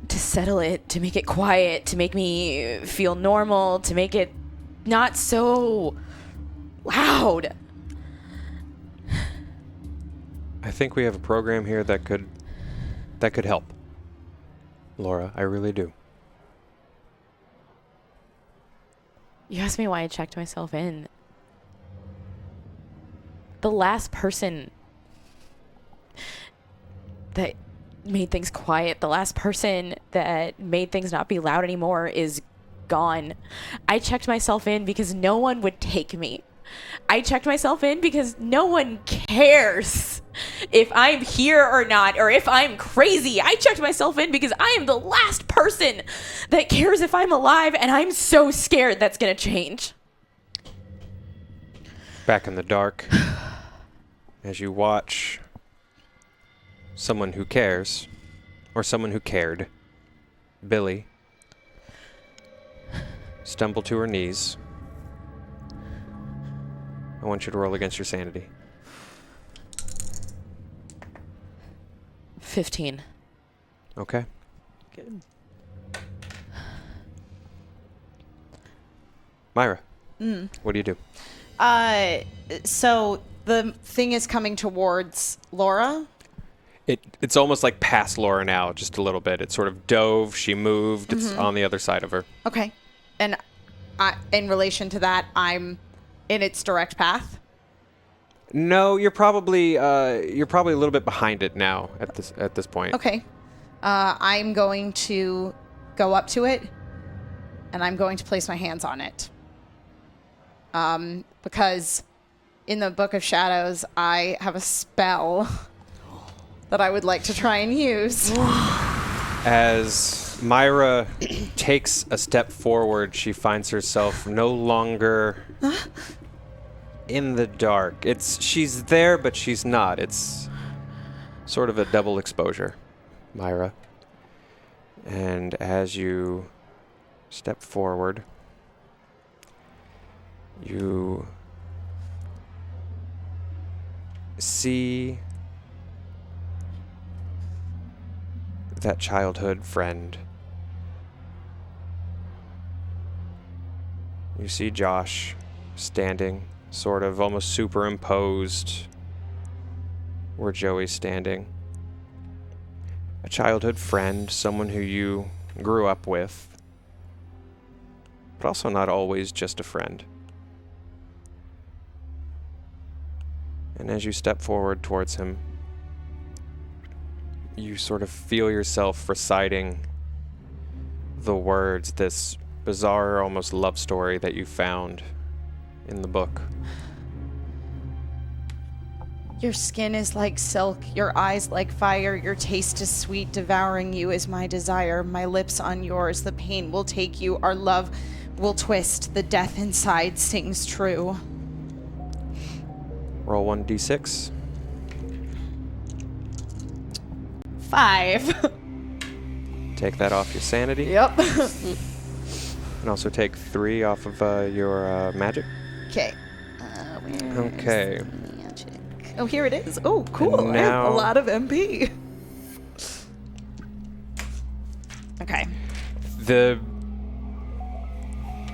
to settle it, to make it quiet, to make me feel normal, to make it not so loud. I think we have a program here that could help. Laura, I really do. You asked me why I checked myself in. The last person that made things quiet, the last person that made things not be loud anymore is gone. I checked myself in because no one would take me. I checked myself in because no one cares if I'm here or not, or if I'm crazy. I checked myself in because I am the last person that cares if I'm alive, and I'm so scared that's gonna change. Back in the dark, as you watch someone who cares, or someone who cared, Billy, stumble to her knees. I want you to roll against your sanity. 15. Okay. Good. Myra, what do you do? So the thing is coming towards Laura. It's almost like past Laura now, just a little bit. It sort of dove, she moved, it's on the other side of her. Okay. And in relation to that, I'm in its direct path. No, you're probably a little bit behind it now at this point. Okay. I'm going to go up to it, and I'm going to place my hands on it. Because in the Book of Shadows, I have a spell that I would like to try and use. As Myra takes a step forward, she finds herself no longer in the dark. She's there, but she's not. It's sort of a double exposure, Myra. And as you step forward, you see that childhood friend. You see Josh standing, sort of almost superimposed where Joey's standing. A childhood friend, someone who you grew up with, but also not always just a friend. And as you step forward towards him, you sort of feel yourself reciting the words, this bizarre, almost love story that you found in the book. Your skin is like silk, your eyes like fire, your taste is sweet, devouring you is my desire. My lips on yours, the pain will take you, our love will twist, the death inside sings true. Roll 1d6. 5. Take that off your sanity. Yep. And also take 3 off of your magic. Okay. Okay. Oh, here it is. Oh, cool. And I have a now- lot of MP. Okay.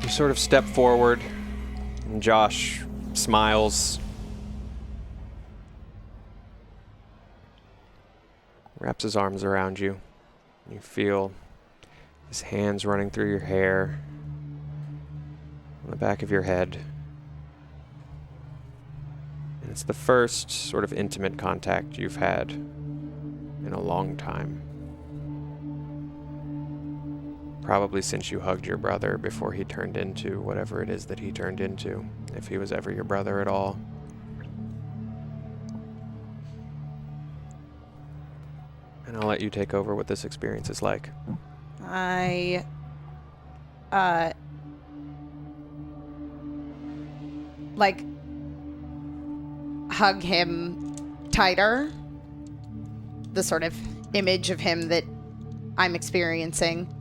You sort of step forward, and Josh smiles, wraps his arms around you. You feel his hands running through your hair, on the back of your head. And it's the first sort of intimate contact you've had in a long time. Probably since you hugged your brother before he turned into whatever it is that he turned into, if he was ever your brother at all. And I'll let you take over what this experience is like. I like hug him tighter. The sort of image of him that I'm experiencing.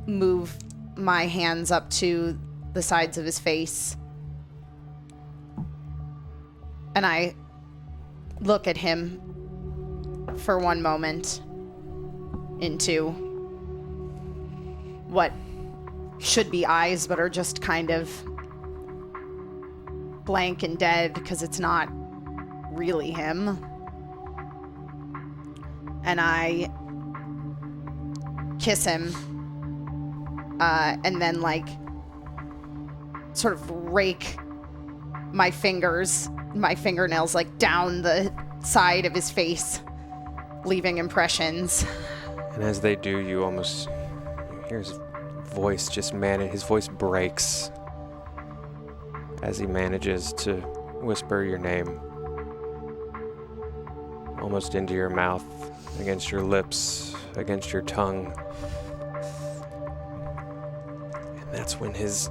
Move my hands up to the sides of his face. And I look at him for one moment into what should be eyes but are just kind of blank and dead because it's not really him. And I kiss him and then like sort of rake my fingernails like down the side of his face, leaving impressions. And as they do, you hear his voice his voice breaks as he manages to whisper your name almost into your mouth, against your lips, against your tongue. And that's when his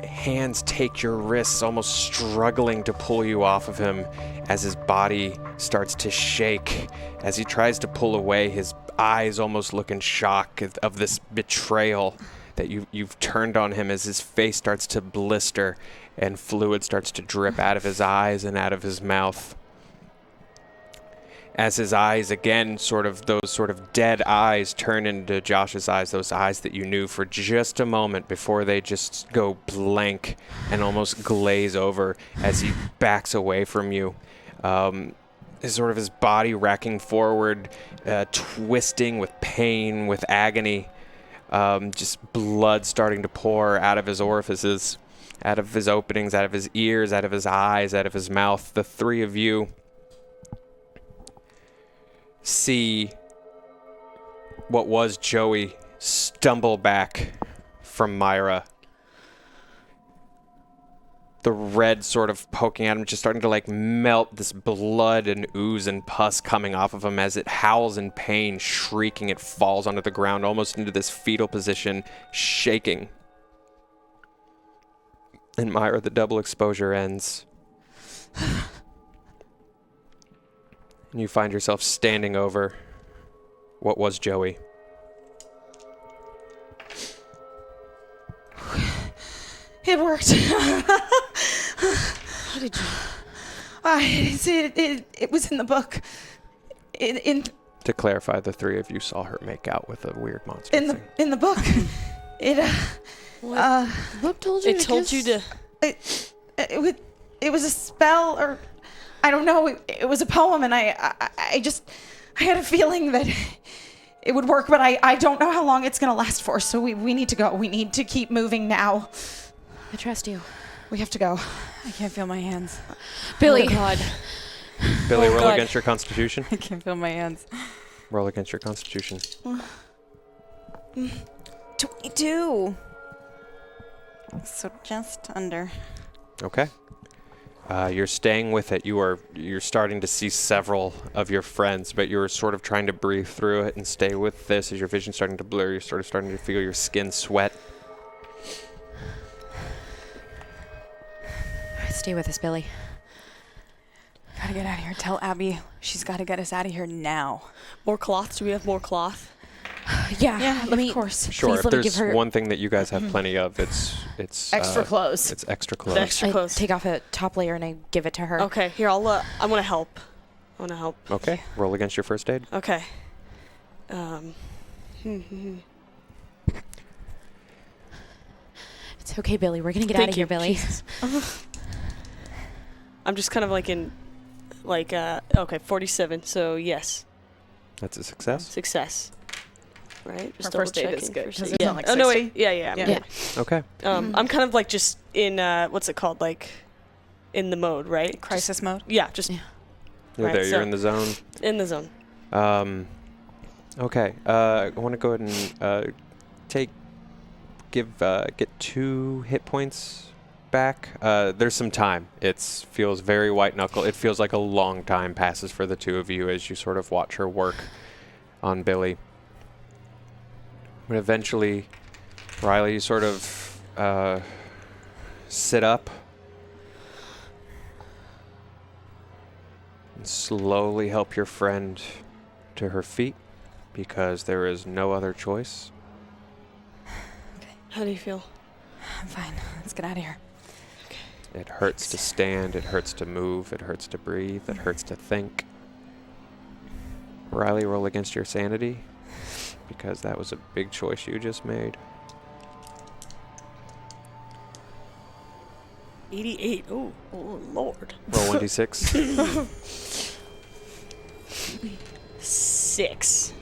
hands take your wrists, almost struggling to pull you off of him as his body starts to shake. As he tries to pull away, his eyes almost look in shock of this betrayal that you've turned on him, as his face starts to blister and fluid starts to drip out of his eyes and out of his mouth. As his eyes again, those sort of dead eyes turn into Josh's eyes, those eyes that you knew for just a moment before they just go blank and almost glaze over as he backs away from you. His body racking forward, twisting with pain, with agony, just blood starting to pour out of his orifices, out of his openings, out of his ears, out of his eyes, out of his mouth. The three of you see what was Joey stumble back from Myra the red sort of poking at him, just starting to like melt, this blood and ooze and pus coming off of him as it howls in pain, shrieking. It falls onto the ground, almost into this fetal position, shaking. And Myra, the double exposure ends. And you find yourself standing over what was Joey. It worked. How did you? It was in the book. In To clarify, the three of you saw her make out with a weird monster thing. in the book. The book told you. It told you to. It was a spell, or I don't know. It was a poem, and I had a feeling that it would work, but I don't know how long it's gonna last for. So we need to go. We need to keep moving now. I trust you. We have to go. I can't feel my hands. Billy. Oh God. Billy, Oh, roll God. against your constitution. I can't feel my hands. Roll against your constitution. 22. So just under. Okay. You're staying with it. You're starting to see several of your friends, but you're sort of trying to breathe through it and stay with this as your vision's starting to blur. You're sort of starting to feel your skin sweat. Stay with us, Billy. Gotta get out of here. Tell Abby she's gotta get us out of here now. More cloth? Do we have more cloth? Yeah, let me. Of course. Sure. Please If let me there's give her one thing that you guys have plenty of, it's Extra clothes. It's extra clothes. The extra I clothes. take off a top layer and I give it to her. Okay, here I want to help. I want to help. Okay. Roll against your first aid. Okay. It's okay, Billy. We're gonna get out of here, Billy. I'm just kind of like okay, 47. So yes, That's a success. success. Right. Just Our first aid is double-checking good, first 'cause aid. it's Yeah. on, like, Oh no, 60. wait. Yeah. I'm Yeah. good. Okay. I'm kind of like just in what's it called, like in the mode, right? Crisis mode. Yeah, just Yeah. You're Right, there. You're so- in the zone. in the zone. Okay. I want to go ahead and get 2 hit points back. There's some time. It feels very white knuckle. It feels like a long time passes for the two of you as you sort of watch her work on Billy. But eventually, Riley, you sort of sit up and slowly help your friend to her feet because there is no other choice. How do you feel? I'm fine. Let's get out of here. It hurts to stand, it hurts to move, it hurts to breathe, it hurts to think. Riley, roll against your sanity because that was a big choice you just made. 88. Oh Lord. Roll 1d6. 6.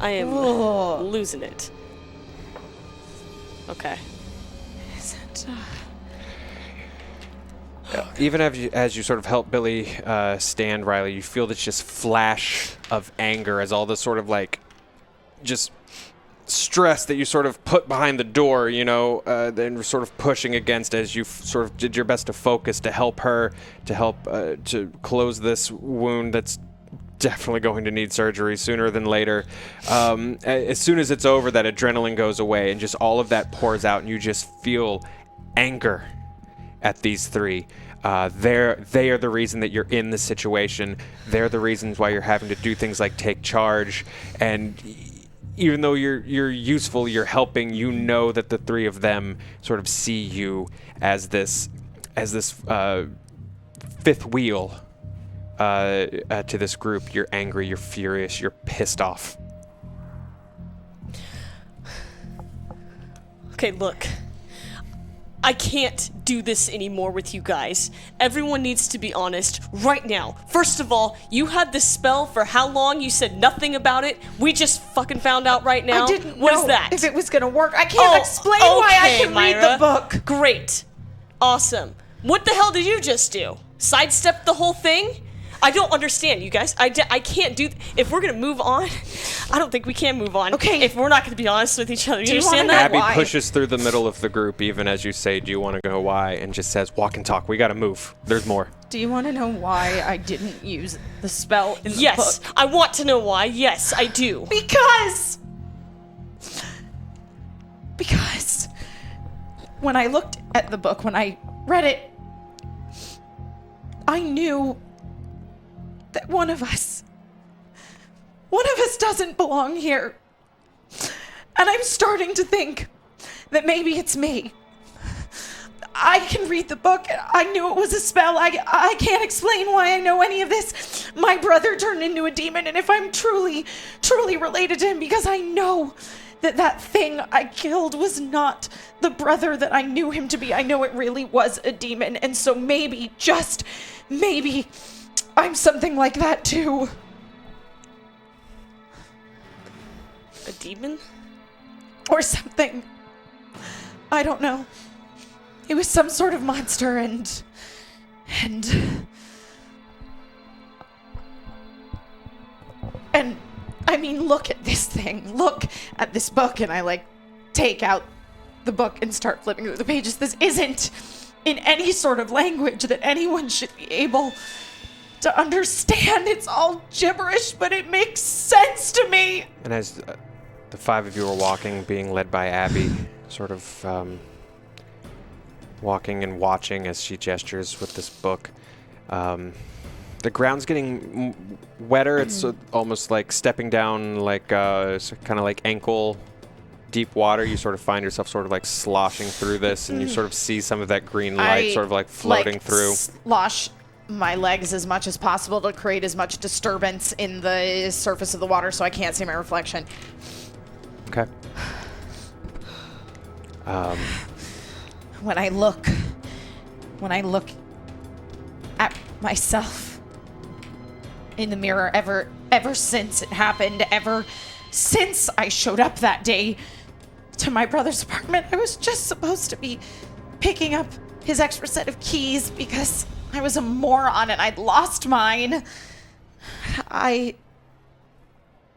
I am Oh. losing it. Okay. Even as you sort of help Billy stand, Riley, you feel this just flash of anger as all this sort of like just stress that you sort of put behind the door, you know, then sort of pushing against as you sort of did your best to focus to help her, to help to close this wound that's definitely going to need surgery sooner than later. As soon as it's over, that adrenaline goes away and just all of that pours out and you just feel anger at these three. They are the reason that you're in this situation. They're the reasons why you're having to do things like take charge. And even though you're useful, you're helping, you know that the three of them sort of see you as this fifth wheel to this group. You're angry, you're furious, you're pissed off. Okay, look. I can't do this anymore with you guys. Everyone needs to be honest right now. First of all, you had this spell for how long? You said nothing about it. We just fucking found out right now. I didn't What know is that? if it was gonna work. I can't explain why I okay, can read Myra. the book. Great. Awesome. What the hell did you just do? Sidestep the whole thing? I don't understand, you guys. I can't do... If we're going to move on, I don't think we can move on. Okay. If we're not going to be honest with each other. You you wanna understand know that? Abby why? pushes through the middle of the group, even as you say, do you want to go why? And just says, walk and talk. We got to move. There's more. Do you want to know why I didn't use the spell in the Yes, book? I want to know why. Yes, I do. Because when I looked at the book, when I read it, I knew that one of us doesn't belong here. And I'm starting to think that maybe it's me. I can read the book. I knew it was a spell. I can't explain why I know any of this. My brother turned into a demon, and if I'm truly related to him, because I know that thing I killed was not the brother that I knew him to be. I know it really was a demon, and so maybe, just maybe, I'm something like that too. A demon? Or something. I don't know. It was some sort of monster, and I mean, look at this thing. Look at this book, and I take out the book and start flipping through the pages. This isn't in any sort of language that anyone should be able to understand. It's all gibberish, but it makes sense to me. And as the five of you are walking, being led by Abby, sort of walking and watching as she gestures with this book, the ground's getting wetter. It's almost like stepping down kind of like ankle deep water. You sort of find yourself sort of like sloshing through this, and you sort of see some of that green light sort of like floating through. Slosh my legs as much as possible to create as much disturbance in the surface of the water so I can't see my reflection. Okay. When I look at myself in the mirror, ever since it happened, ever since I showed up that day to my brother's apartment, I was just supposed to be picking up his extra set of keys because I was a moron and I'd lost mine. I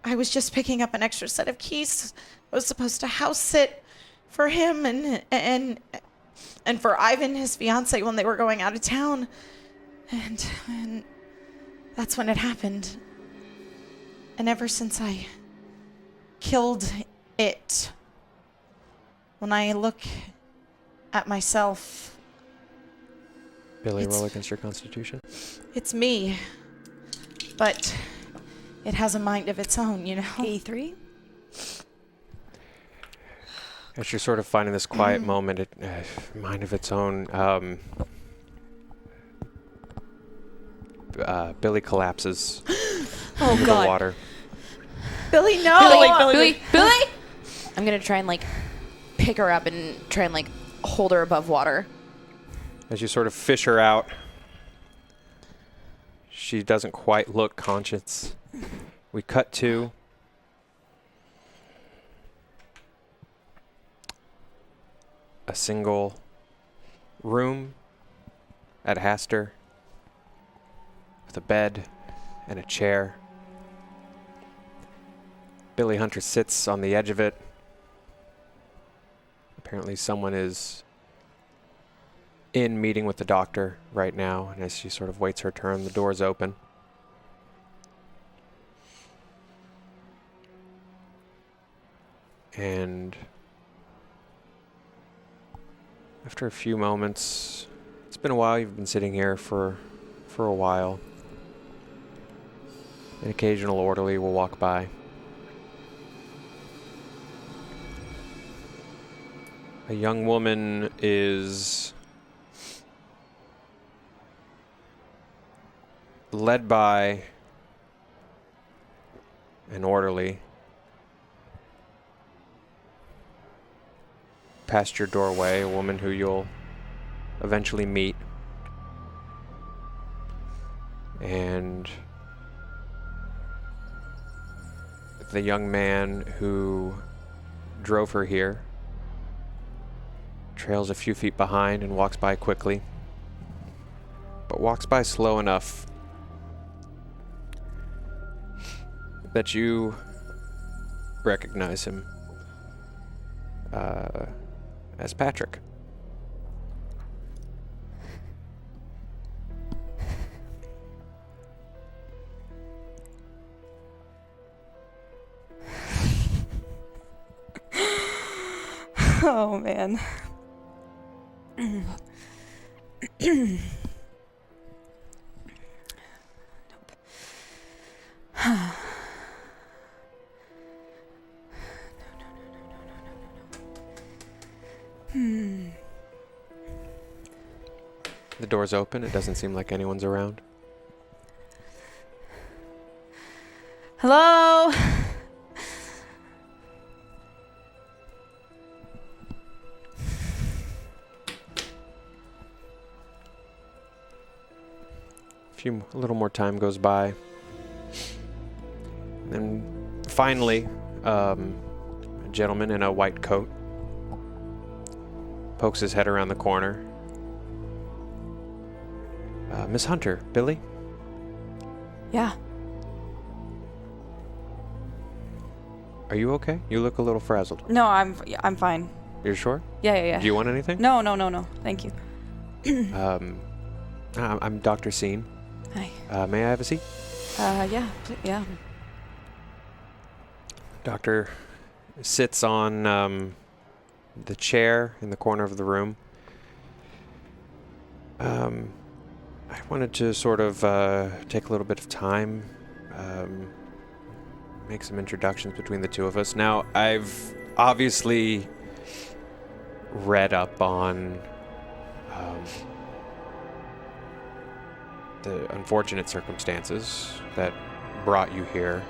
was just picking up an extra set of keys. I was supposed to house sit for him and for Ivan, his fiance, when they were going out of town. And that's when it happened. And ever since I killed it, when I look at myself, Billy, roll against your constitution. it's me. But it has a mind of its own, you know? 83? As you're sort of finding this quiet moment, mind of its own, Billy collapses into the water. Billy, no! Billy! I'm gonna try and pick her up and try and hold her above water. As you sort of fish her out, she doesn't quite look conscious. We cut to a single room at Hastur with a bed and a chair. Billy Hunter sits on the edge of it. Apparently someone is in meeting with the doctor right now, and as she sort of waits her turn, the door's open. And after a few moments, it's been a while, you've been sitting here for a while. An occasional orderly will walk by. A young woman is led by an orderly past your doorway, a woman who you'll eventually meet. And the young man who drove her here trails a few feet behind and walks by quickly, but walks by slow enough that you recognize him as Patrick. Oh, man. The door's open. It doesn't seem like anyone's around. Hello? A little more time goes by. And then finally, a gentleman in a white coat pokes his head around the corner. Miss Hunter, Billy? Yeah. Are you okay? You look a little frazzled. No, I'm fine. You're sure? Yeah. Do you want anything? No. Thank you. I'm Dr. Scene. Hi. May I have a seat? Yeah. Doctor sits on the chair in the corner of the room. I wanted to sort of take a little bit of time, make some introductions between the two of us. Now, I've obviously read up on the unfortunate circumstances that brought you here.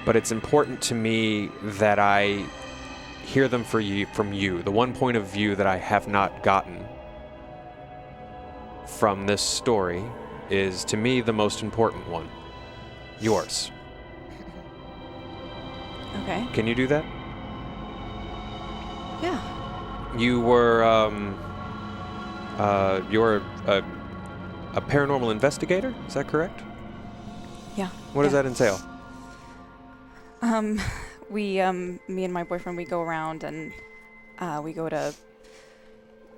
But it's important to me that I hear them from you. The one point of view that I have not gotten from this story is, to me, the most important one. Yours. Okay. Can you do that? Yeah. You were, you're a paranormal investigator? Is that correct? Yeah. What does that entail? Me and my boyfriend, we go around and we go to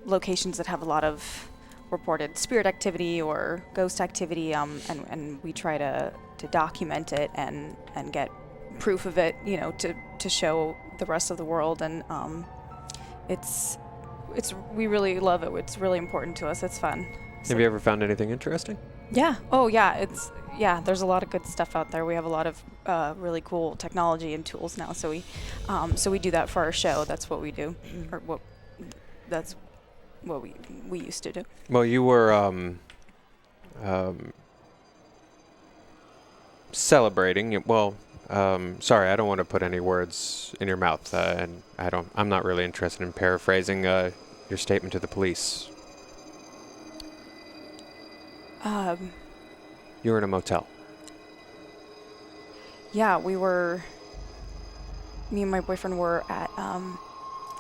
locations that have a lot of reported spirit activity or ghost activity, and we try to document it and get proof of it, to show the rest of the world. And we really love it. It's really important to us. It's fun. Have you ever found anything interesting? Yeah. Oh, yeah. There's a lot of good stuff out there. We have a lot of really cool technology and tools now. So we do that for our show. That's what we do, or that's what we used to do. Well, you were celebrating. Well, sorry, I don't want to put any words in your mouth, and I'm not really interested in paraphrasing your statement to the police. You were in a motel. Yeah, me and my boyfriend were at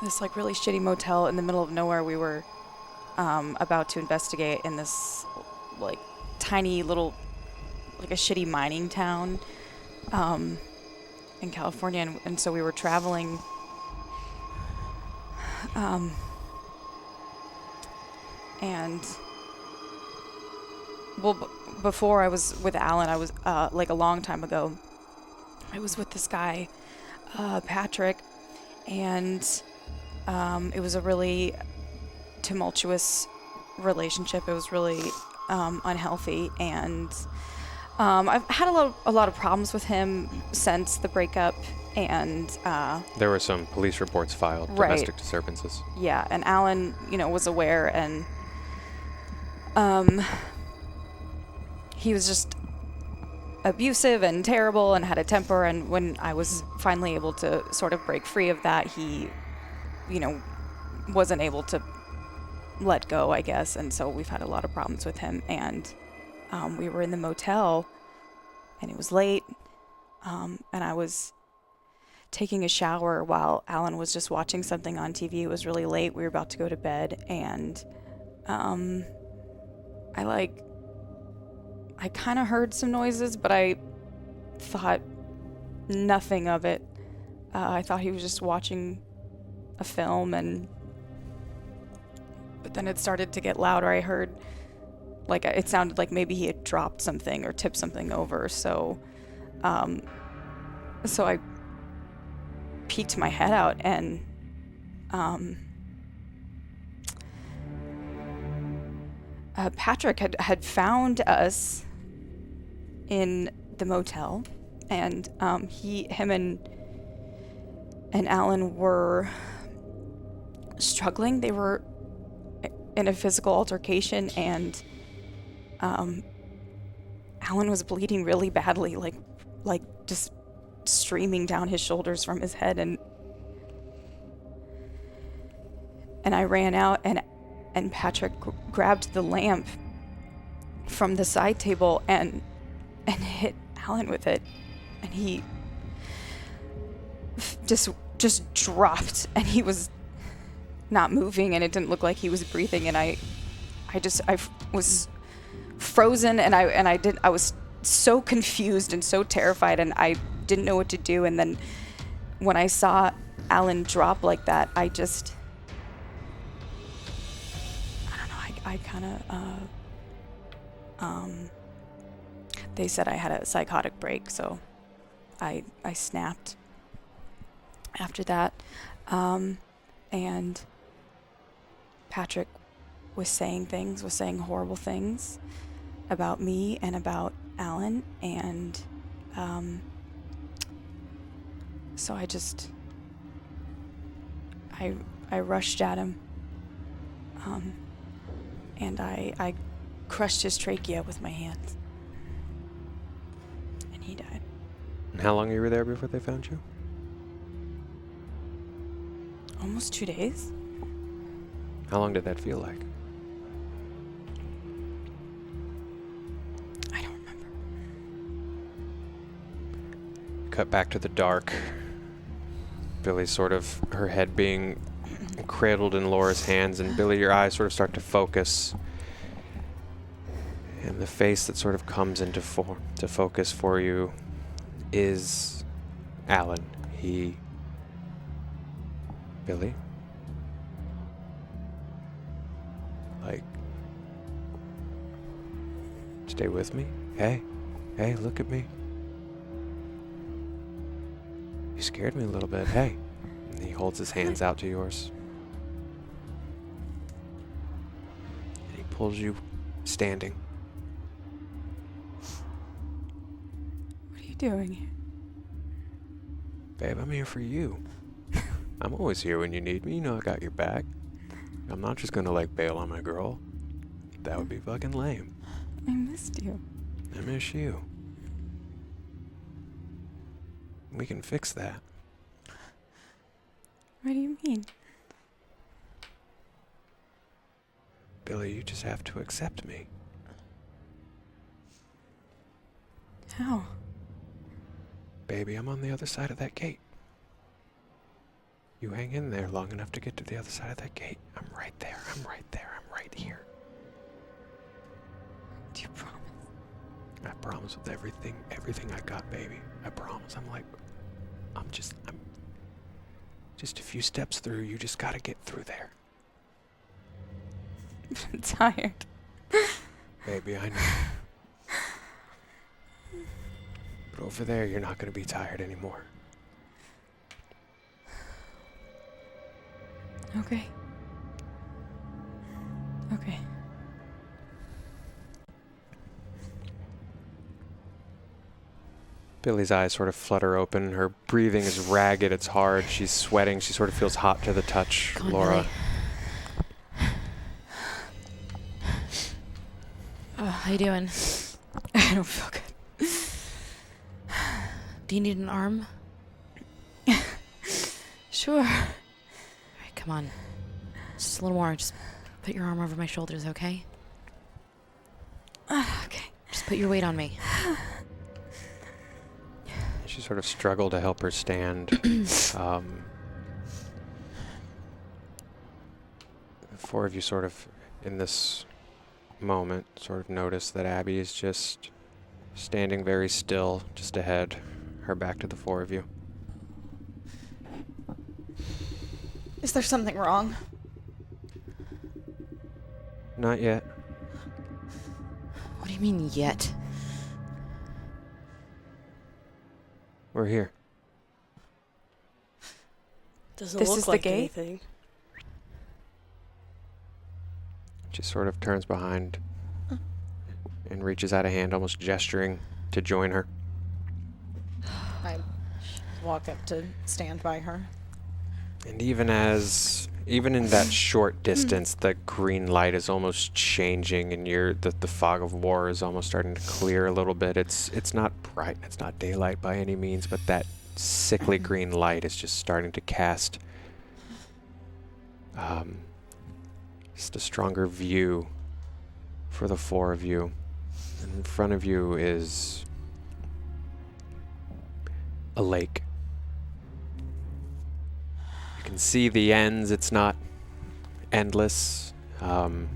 this really shitty motel in the middle of nowhere. We were about to investigate in this tiny little a shitty mining town in California, and so we were traveling and before I was with Alan, I was a long time ago, I was with this guy, Patrick, and it was a really tumultuous relationship. It was really unhealthy, and I've had a lot of problems with him since the breakup, and there were some police reports filed, right. Domestic disturbances. Yeah, and Alan, was aware, and he was just abusive and terrible and had a temper, and when I was finally able to sort of break free of that, he, wasn't able to let go, I guess, and so we've had a lot of problems with him, and we were in the motel, and it was late, and I was taking a shower while Alan was just watching something on TV. It was really late. We were about to go to bed, and I kind of heard some noises, but I thought nothing of it. I thought he was just watching a film, but then it started to get louder. I heard, like, it sounded like maybe he had dropped something or tipped something over. So I peeked my head out, and Patrick had found us in the motel, and him and Alan were struggling. They were in a physical altercation, and Alan was bleeding really badly, like just streaming down his shoulders from his head, and I ran out, and Patrick grabbed the lamp from the side table and hit Alan with it, and he just dropped, and he was not moving, and it didn't look like he was breathing, and I was frozen, and I was so confused and so terrified, and I didn't know what to do. And then when I saw Alan drop like that, I don't know, I kind of they said I had a psychotic break, so I snapped after that. And Patrick was saying horrible things about me and about Alan, and so I rushed at him, and I crushed his trachea with my hands, and he died. And how long you were there before they found you? Almost 2 days. How long did that feel like? I don't remember. Cut back to the dark. Billy's sort of, her head being cradled in Laura's hands, and Billy, your eyes sort of start to focus. And the face that sort of comes into to focus for you is Alan. Billy? Like, stay with me? Hey, look at me. You scared me a little bit. Hey. And he holds his hands out to yours. And he pulls you standing. What are you doing here? Babe, I'm here for you. I'm always here when you need me. You know I got your back. I'm not just gonna, like, bail on my girl. That would be fucking lame. I missed you. I miss you. We can fix that. What do you mean? Billy, you just have to accept me. How? Baby, I'm on the other side of that gate. You hang in there long enough to get to the other side of that gate. I'm right there. I'm right here. Do you promise? I promise with everything I got, baby. I promise. I'm just a few steps through. You just gotta get through there. I'm tired. Baby, I know. But over there, you're not gonna be tired anymore. Okay. Billy's eyes sort of flutter open. Her breathing is ragged. It's hard. She's sweating. She sort of feels hot to the touch. Come on, Laura. Billy. How you doing? I don't feel good. Do you need an arm? Sure. All right, come on. Just a little more. Just put your arm over my shoulders, okay? Okay. Just put your weight on me. She sort of struggled to help her stand. The four of you sort of, in this moment, sort of notice that Abby is just standing very still just ahead, her back to the four of you. Is there something wrong? Not yet. What do you mean, yet? We're here. Doesn't This look is the like gate? anything. She sort of turns behind and reaches out a hand, almost gesturing to join her. I walk up to stand by her. And even in that short distance, the green light is almost changing, and the fog of war is almost starting to clear a little bit. It's not bright, it's not daylight by any means, but that sickly green light is just starting to cast just a stronger view for the four of you. And in front of you is a lake. You can see the ends. It's not endless. It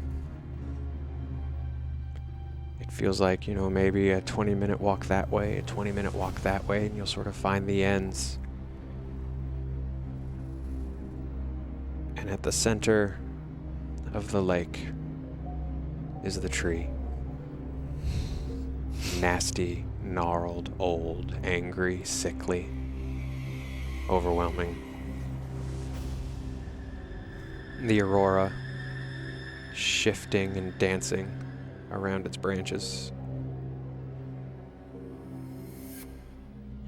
feels like, maybe a 20-minute walk that way, a 20-minute walk that way, and you'll sort of find the ends. And at the center of the lake is the tree. Nasty, gnarled, old, angry, sickly, overwhelming. The aurora shifting and dancing around its branches.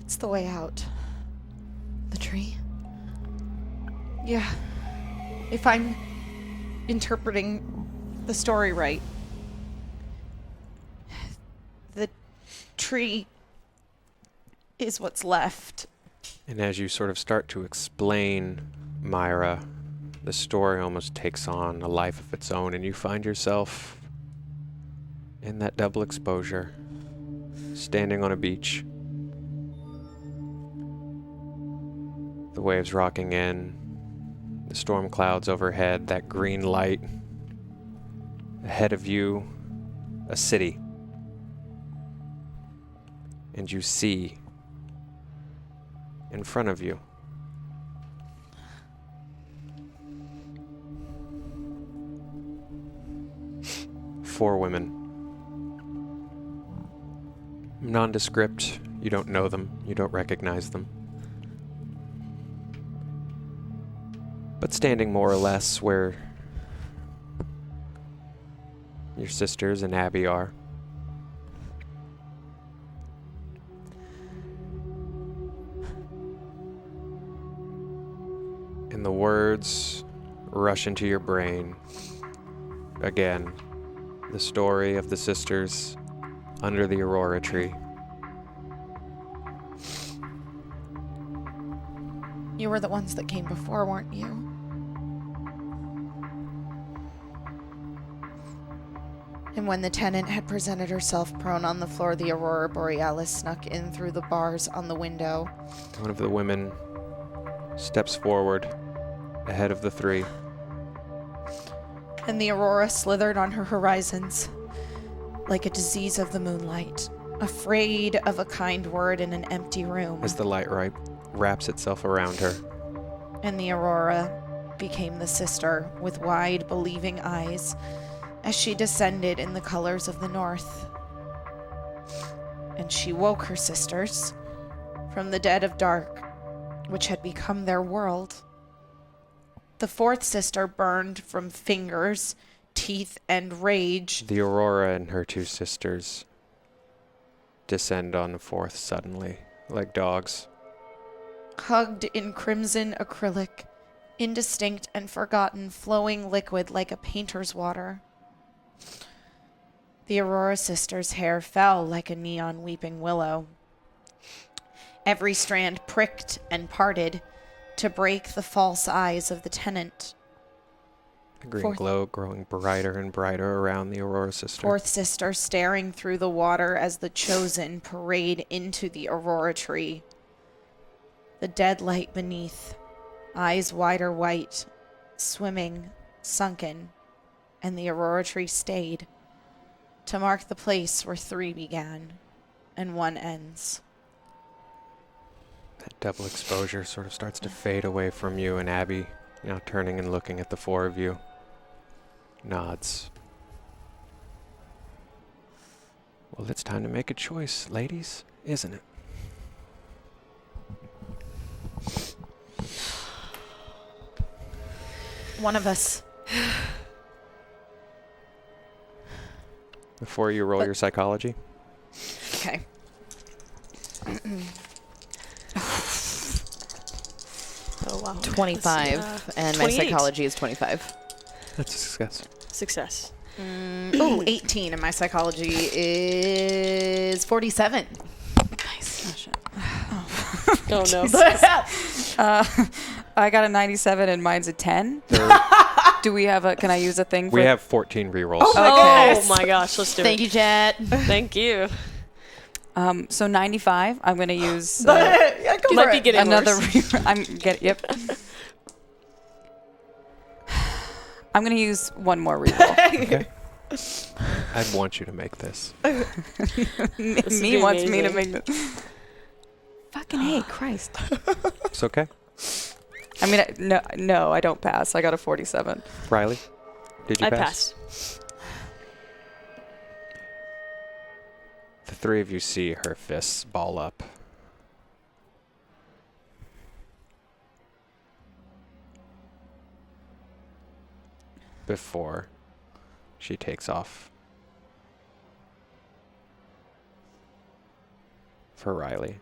It's the way out. The tree? Yeah. If I'm interpreting the story right, the tree is what's left. And as you sort of start to explain, Myra, the story almost takes on a life of its own, and you find yourself in that double exposure, standing on a beach. The waves rocking in, the storm clouds overhead, that green light. Ahead of you, a city. And you see in front of you four women. Nondescript, you don't know them, you don't recognize them. But standing more or less where your sisters and Abby are. And the words rush into your brain. Again, the story of the sisters under the aurora tree. You were the ones that came before, weren't you? And when the tenant had presented herself prone on the floor, the Aurora Borealis snuck in through the bars on the window. One of the women steps forward ahead of the three. And the Aurora slithered on her horizons like a disease of the moonlight, afraid of a kind word in an empty room. As the light wraps itself around her. And the Aurora became the sister with wide, believing eyes as she descended in the colors of the north. And she woke her sisters from the dead of dark, which had become their world. The fourth sister burned from fingers, teeth, and rage. The Aurora and her two sisters descend on the fourth suddenly, like dogs. Hugged in crimson acrylic, indistinct and forgotten, flowing liquid like a painter's water. The Aurora sisters' hair fell like a neon weeping willow. Every strand pricked and parted to break the false eyes of the tenant. The green glow growing brighter and brighter around the Aurora sister. Fourth sister staring through the water as the chosen parade into the Aurora tree. The dead light beneath, eyes wider white, swimming, sunken, and the Aurora tree stayed to mark the place where three began. and one ends. That double exposure sort of starts to fade away from you, and Abby, now turning and looking at the four of you, nods. Well, it's time to make a choice, ladies, isn't it? One of us. Before you roll your psychology. Okay. Oh wow. 25, and my 28. psychology is 25. That's a success. Success. Oh, 18, and my psychology is 47. Nice. Oh, shit. Oh no. I got a 97 and mine's a 10. Do we have a? Can I use a thing? We for have 14 rerolls. Oh my gosh, let's do Thank it. you, Jet. Thank you. So 95. I'm gonna use Yeah, go Might for be it. getting another. worse. Yep. I'm gonna use one more reroll. Okay. I want you to make this. This Me would be wants me to amazing. make this. Fucking hey, Christ. It's okay. I mean, no, I don't pass. I got a 47. Riley, did you I pass? passed. The three of you see her fists ball up. Before she takes off for Riley.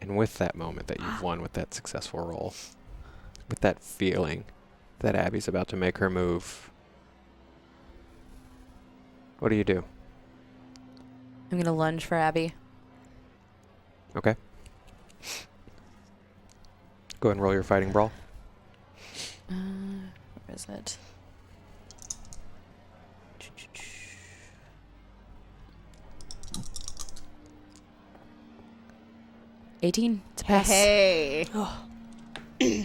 And with that moment that you've won with that successful roll, with that feeling that Abby's about to make her move, what do you do? I'm going to lunge for Abby. Okay. Go ahead and roll your fighting brawl. Where is it? $18 to pass. Hey.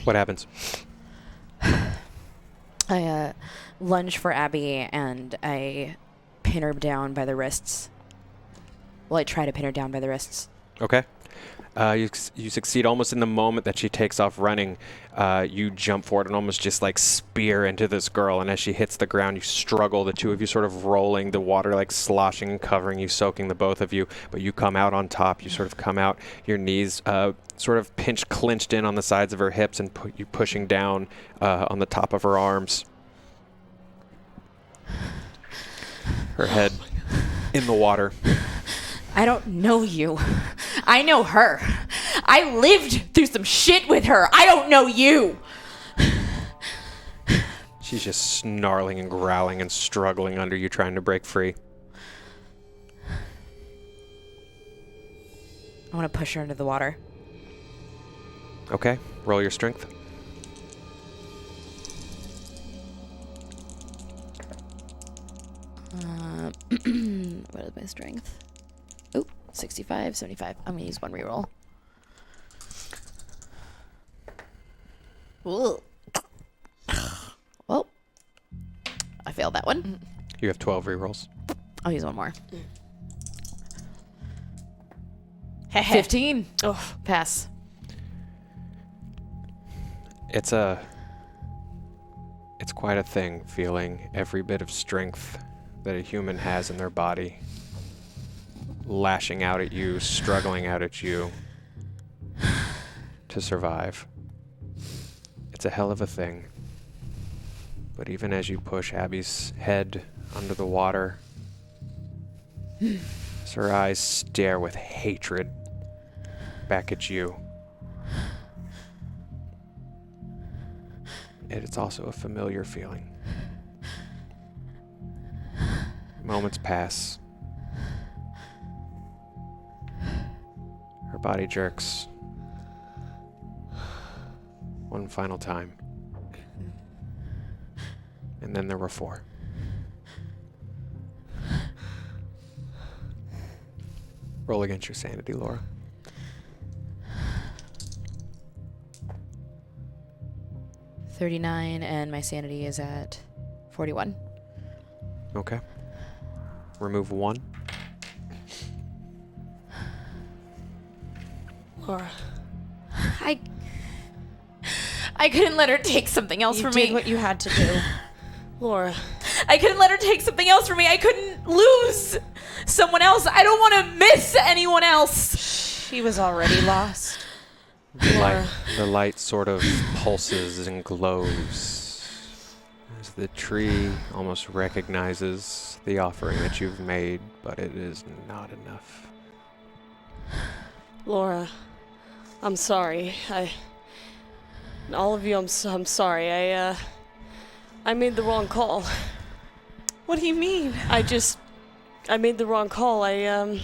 What happens? I lunge for Abby and I pin her down by the wrists. Well, I try to pin her down by the wrists. Okay. You succeed almost in the moment that she takes off running. You jump forward and almost just like spear into this girl. And as she hits the ground, you struggle, the two of you sort of rolling, the water like sloshing and covering you, soaking the both of you. But you come out on top. You sort of come out, your knees sort of clinched in on the sides of her hips and you pushing down on the top of her arms. Her head in the water. I don't know you. I know her. I lived through some shit with her. I don't know you. She's just snarling and growling and struggling under you, trying to break free. I want to push her into the water. Okay, roll your strength. What is my strength? Oh, 65, 75. I'm going to use one reroll. Ooh. Well, I failed that one. You have 12 rerolls. I'll use one more. 15. Oh, Pass. It's quite a thing, feeling every bit of strength that a human has in their body lashing out at you, struggling out at you to survive. It's a hell of a thing. But even as you push Abby's head under the water, as her eyes stare with hatred back at you, it's also a familiar feeling. Moments pass. Her body jerks one final time. And then there were 4. Roll against your sanity, Laura. $39, and my sanity is at 41. Okay. Remove 1. Laura. I couldn't let her take something else You from did me. what you had to do. Laura. I couldn't let her take something else from me. I couldn't lose someone else. I don't want to miss anyone else. She was already lost. The light sort of pulses and glows as the tree almost recognizes the offering that you've made, but it is not enough. Laura. I'm sorry. All of you, I'm sorry. I made the wrong call. What do you mean? I made the wrong call. I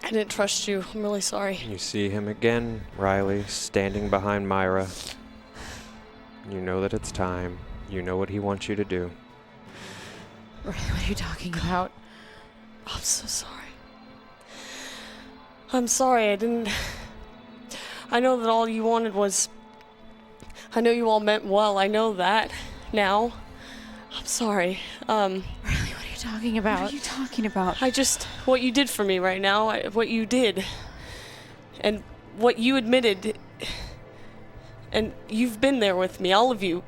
didn't trust you. I'm really sorry. You see him again, Riley, standing behind Myra. You know that it's time. You know what he wants you to do. What are you talking about? I'm so sorry. I'm sorry. I know that all you wanted was... I know you all meant well. I know that now. I'm sorry. Riley, what are you talking about? What are you talking about? What you did for me right now, what you did, and what you admitted, and you've been there with me, all of you.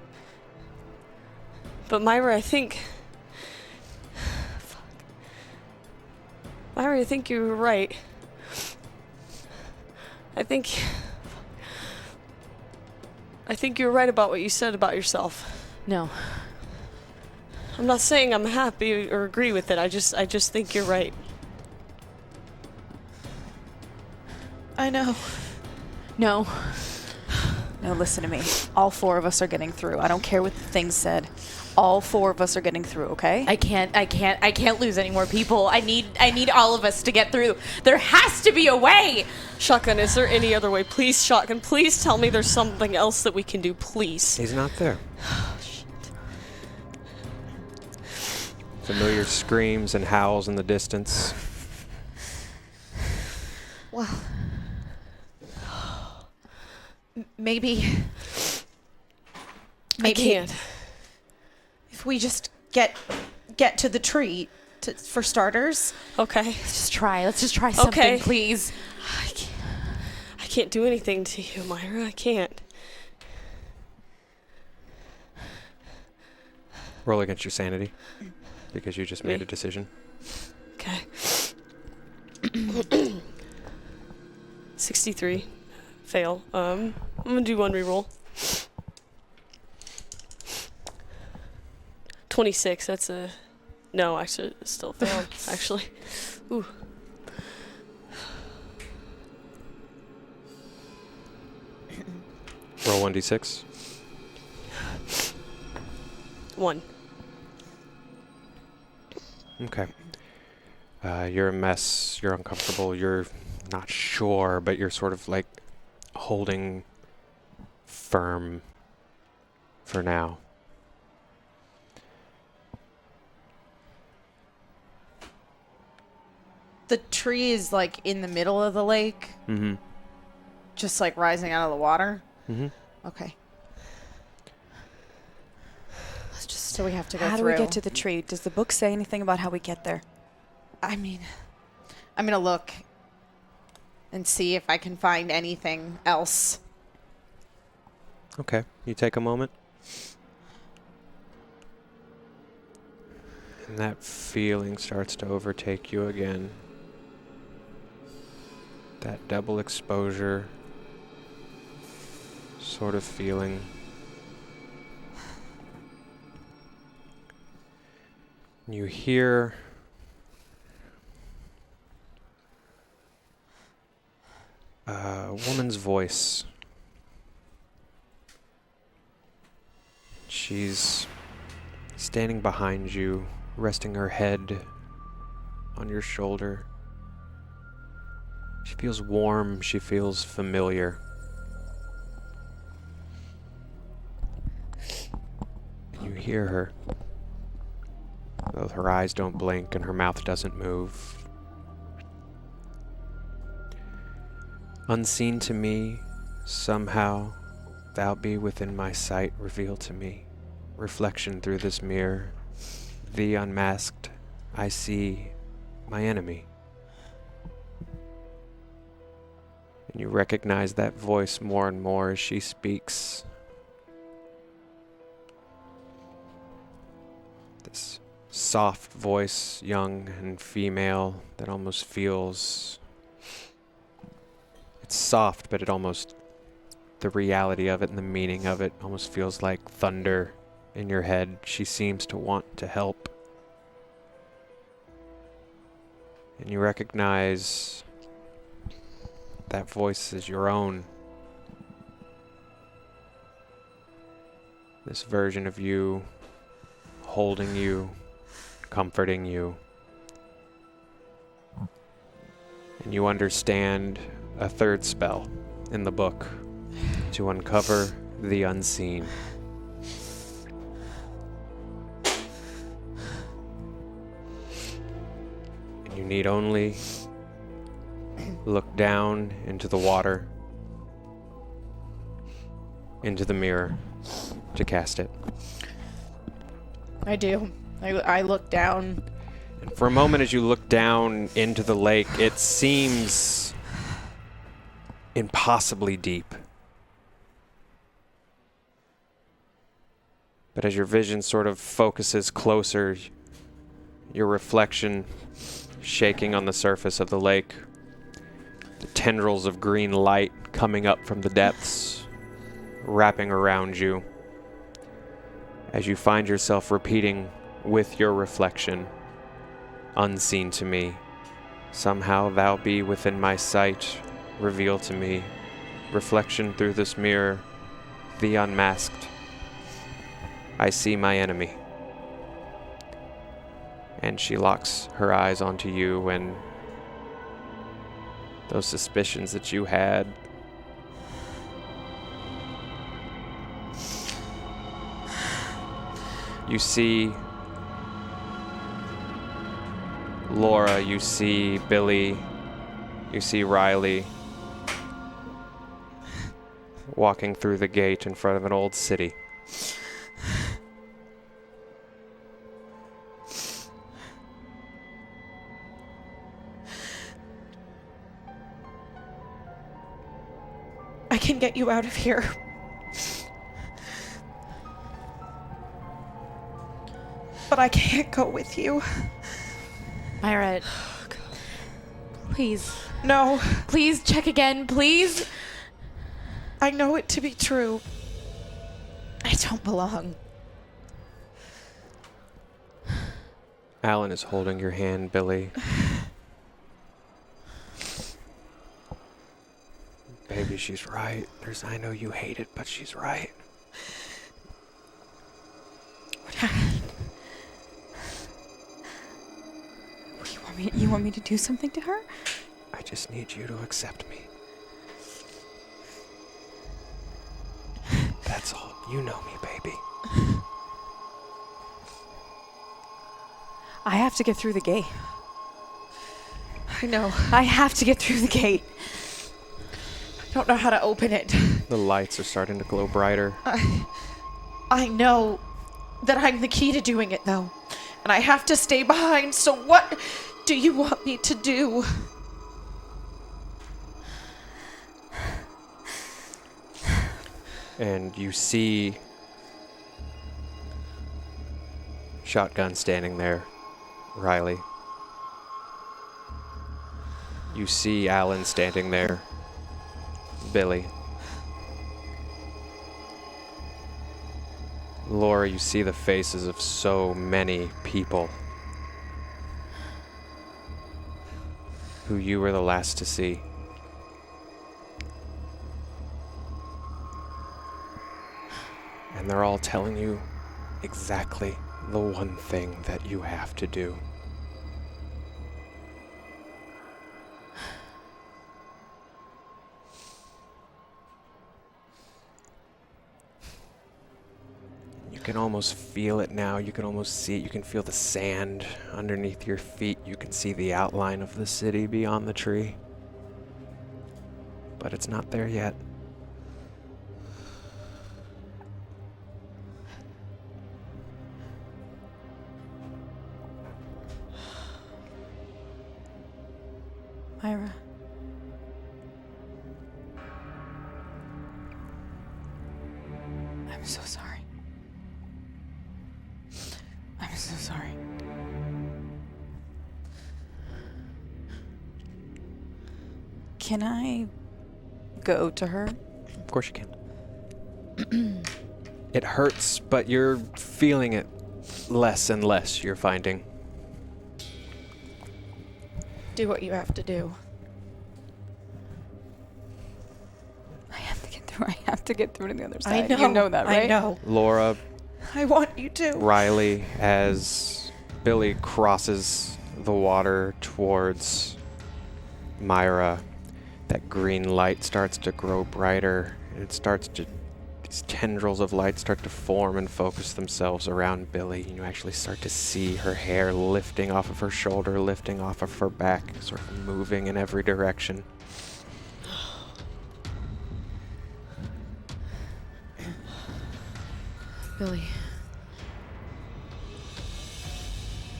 But Myra, I think... Myra, I think you were right. I think you're right about what you said about yourself. No. I'm not saying I'm happy or agree with it. I just think you're right. I know. No. No, listen to me. All four of us are getting through. I don't care what the thing said. All four of us are getting through, okay? I can't lose any more people. I need all of us to get through. There has to be a way. Shotgun, is there any other way? Please, Shotgun, please tell me there's something else that we can do, please. He's not there. Oh, shit. Familiar screams and howls in the distance. Well, maybe I can't. if we just get to the tree, for starters. Okay. Let's just try something, Okay. please. I can't do anything to you, Myra. I can't. Roll against your sanity, because you just made Me? a decision. Okay. 63. Fail. I'm gonna do one reroll. 26. That's a... No, actually, it still failed. Actually. Ooh. Roll 1d6. 1. Okay. You're a mess. You're uncomfortable. You're not sure, but you're sort of like holding firm for now. The tree is like in the middle of the lake, Mm-hmm. just like rising out of the water. Mm-hmm. Okay. Let's just. So we have to go How do through. we get to the tree? Does the book say anything about how we get there? I mean, I'm gonna look and see if I can find anything else. Okay. You take a moment. And that feeling starts to overtake you again. That double exposure sort of feeling. You hear a woman's voice. She's standing behind you, resting her head on your shoulder. She feels warm, she feels familiar. And you hear her, though her eyes don't blink and her mouth doesn't move. Unseen to me, somehow, thou be within my sight, reveal to me. Reflection through this mirror, thee unmasked, I see my enemy. And you recognize that voice more and more as she speaks. This soft voice, young and female, that almost feels... It's soft, but it almost... The reality of it and the meaning of it almost feels like thunder in your head. She seems to want to help. And you recognize that voice as your own. This version of you, holding you, comforting you. And you understand a third spell in the book to uncover the unseen. And you need only look down into the water, into the mirror, to cast it. I do. I look down. And for a moment, as you look down into the lake, it seems impossibly deep. But as your vision sort of focuses closer, your reflection shaking on the surface of the lake, the tendrils of green light coming up from the depths, wrapping around you, as you find yourself repeating with your reflection, unseen to me, somehow thou be within my sight, reveal to me, reflection through this mirror, the unmasked. I see my enemy. And she locks her eyes onto you, and those suspicions that you had, you see Laura, you see Billy, you see Riley walking through the gate in front of an old city. I can get you out of here. But I can't go with you. Myra, please, No, please check again, please. I know it to be true. I don't belong. Alan is holding your hand, Billy. Baby, she's right. I know you hate it, but she's right. You want me to do something to her? I just need you to accept me. That's all. You know me, baby. I have to get through the gate. I know. I have to get through the gate. I don't know how to open it. The lights are starting to glow brighter. I know that I'm the key to doing it, though. And I have to stay behind, so what do you want me to do? And you see shotgun standing there, Riley. You see Alan standing there, Billy. Laura, you see the faces of so many people who you were the last to see. And they're all telling you exactly the one thing that you have to do. You can almost feel it now. You can almost see it. You can feel the sand underneath your feet. You can see the outline of the city beyond the tree. But it's not there yet. Myra. I'm so sorry. I'm so sorry. Can I go to her? Of course you can. It hurts, but you're feeling it less and less, you're finding. Do what you have to do. I have to get through. I have to get through to the other I side. know. You know that, right? I know. Laura, I want you to. Riley, as Billy crosses the water towards Myra, that green light starts to grow brighter, and it starts to, these tendrils of light start to form and focus themselves around Billy. And you actually start to see her hair lifting off of her shoulder, lifting off of her back, sort of moving in every direction. Billy.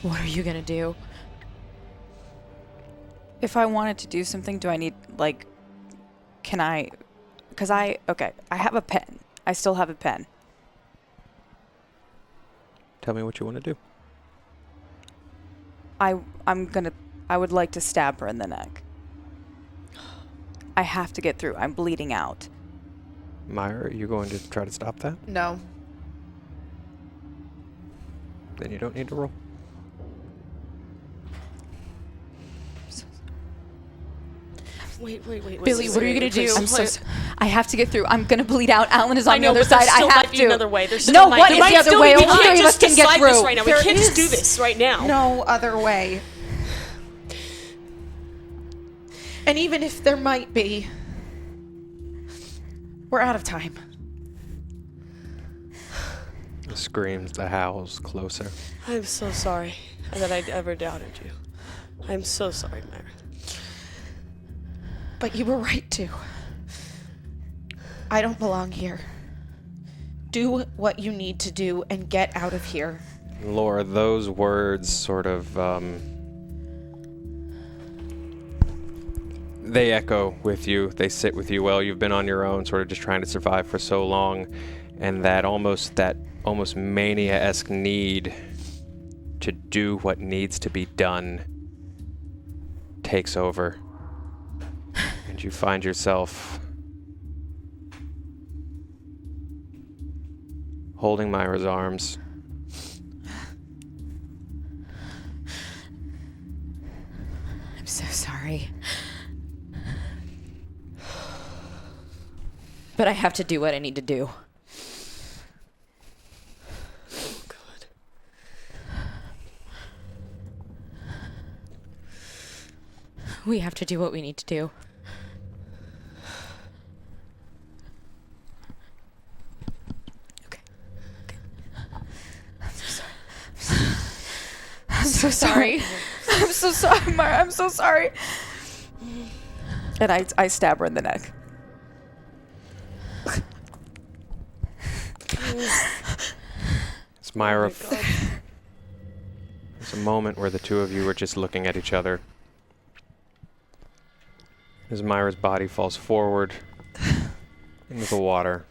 What are you gonna do? If I wanted to do something, do I need, like, can I, because I have a pen. I still have a pen. Tell me what you want to do. I would like to stab her in the neck. I have to get through. I'm bleeding out. Myra, are you going to try to stop that? No. Then you don't need to roll. Wait. Billy, what are you gonna do? I'm so I have to get through. I'm gonna bleed out. Alan is on I know, the other but there side. still I have might be to. another way. There's No, still what might- is there might the other still way? be- Only we three can't of us just can get decide this through. right now. There We can't just do is this right now. No other way. And even if there might be, we're out of time. The screams, the howls closer. I'm so sorry that I ever doubted you. I'm so sorry, Myra. But you were right to. I don't belong here. Do what you need to do and get out of here. Laura, those words sort of, they echo with you. They sit with you well. You've been on your own, sort of just trying to survive for so long. And that almost mania-esque need to do what needs to be done takes over. And you find yourself holding Myra's arms. I'm so sorry. But I have to do what I need to do. Oh, God. We have to do what we need to do. Okay. I'm so sorry. I'm so sorry. I'm so sorry, Myra. I'm so sorry. And I stab her in the neck. It's Myra. Oh my God. There's a moment where the two of you are just looking at each other. As Myra's body falls forward into the water.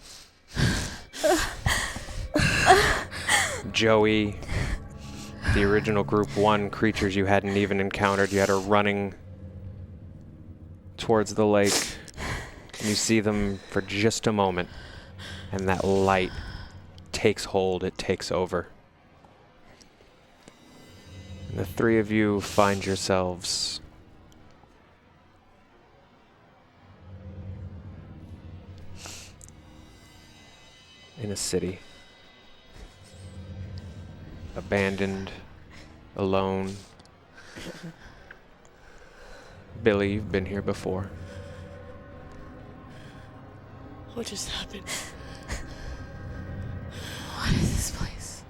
Joey, the original Group 1 creatures you hadn't even encountered, you had her running towards the lake. And you see them for just a moment, and that light takes hold, it takes over. And the three of you find yourselves in a city. Abandoned, alone. Billy, you've been here before. What just happened? What is this place?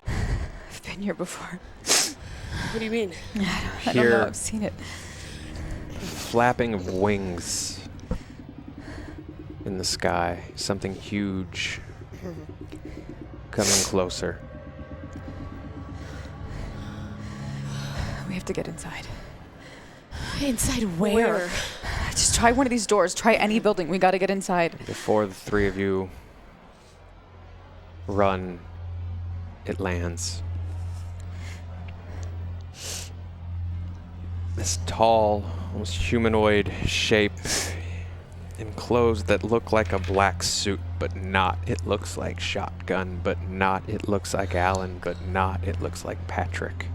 I've been here before. What do you mean? I don't know. I've seen it. Flapping of wings in the sky. Something huge coming closer. We have to get inside. Inside where? Just try one of these doors. Try any building. We got to get inside. Before the three of you run, it lands. This tall, almost humanoid shape in clothes that look like a black suit, but not. It looks like Shotgun, but not. It looks like Alan, but not. It looks like Patrick,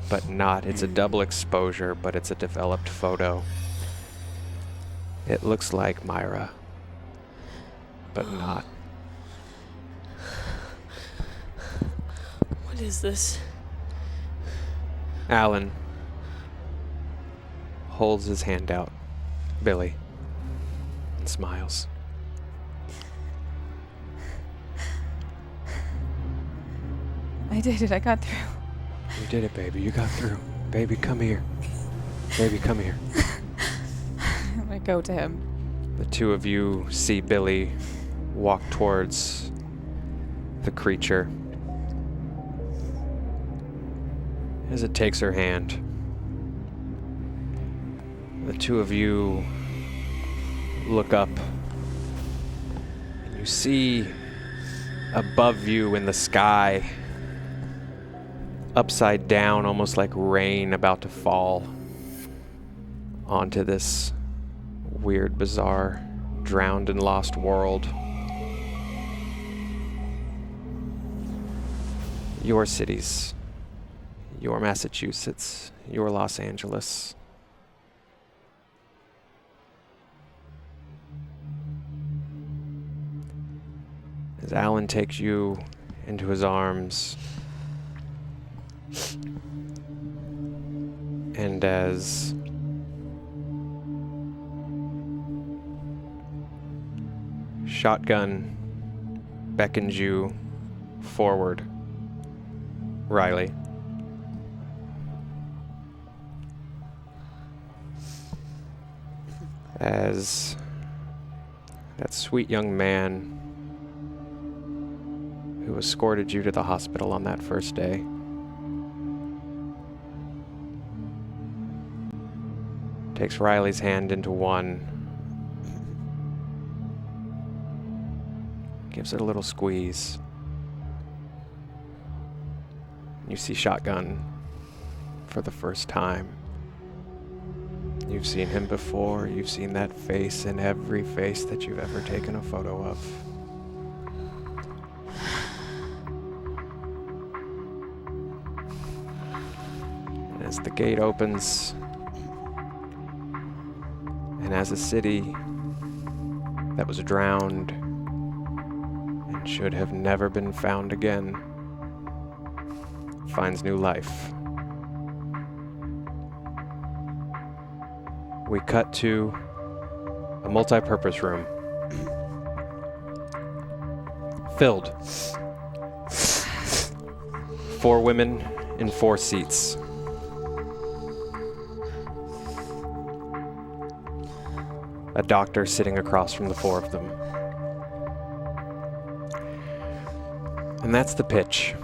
but not. It's a double exposure, but it's a developed photo. It looks like Myra, but not. What is this? Alan holds his hand out, Billy, and smiles. I did it. I got through. You did it, baby. You got through. Baby, come here. Baby, come here. I'm going to go to him. The two of you see Billy walk towards the creature as it takes her hand. The two of you look up and you see above you in the sky, upside down, almost like rain about to fall onto this weird, bizarre, drowned and lost world. Your cities, your Massachusetts, your Los Angeles. As Alan takes you into his arms, and as Shotgun beckons you forward, Riley, as that sweet young man who escorted you to the hospital on that first day takes Riley's hand into one, gives it a little squeeze. You see Shotgun for the first time. You've seen him before. You've seen that face in every face that you've ever taken a photo of. And as the gate opens, and as a city that was drowned and should have never been found again finds new life, we cut to a multi-purpose room filled. 4 women in 4 seats. A doctor sitting across from the 4 of them. And that's the pitch.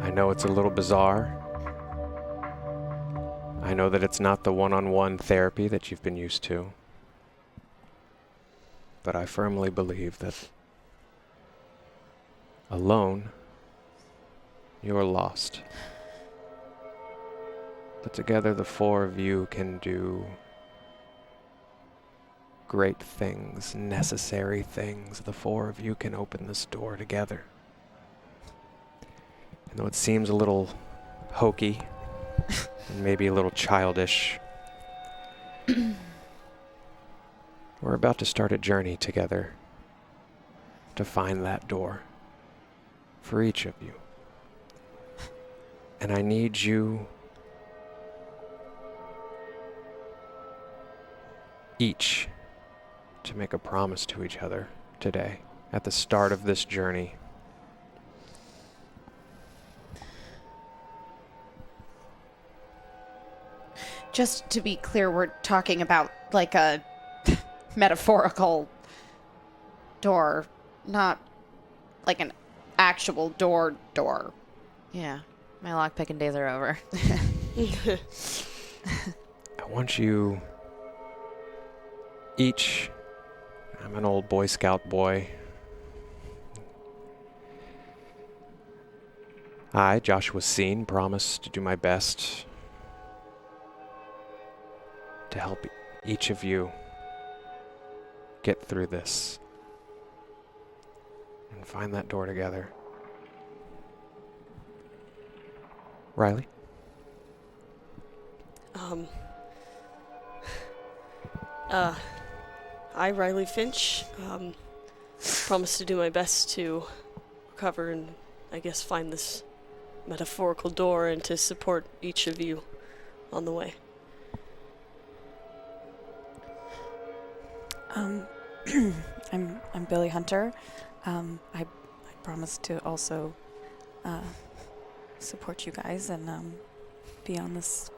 I know it's a little bizarre. I know that it's not the one-on-one therapy that you've been used to. But I firmly believe that alone, you're lost. But together the 4 of you can do great things, necessary things. The 4 of you can open this door together. And though it seems a little hokey and maybe a little childish, we're about to start a journey together to find that door for each of you. And I need you each to make a promise to each other today at the start of this journey. Just to be clear, we're talking about like a metaphorical door, not like an actual door. Yeah, my lockpicking days are over. I want you each. I'm an old Boy Scout boy. I, Joshua Seen, promise to do my best to help each of you get through this and find that door together. Riley? I, Riley Finch, promise to do my best to recover and, I guess, find this metaphorical door and to support each of you on the way. I'm Billy Hunter. I promise to also support you guys and be on this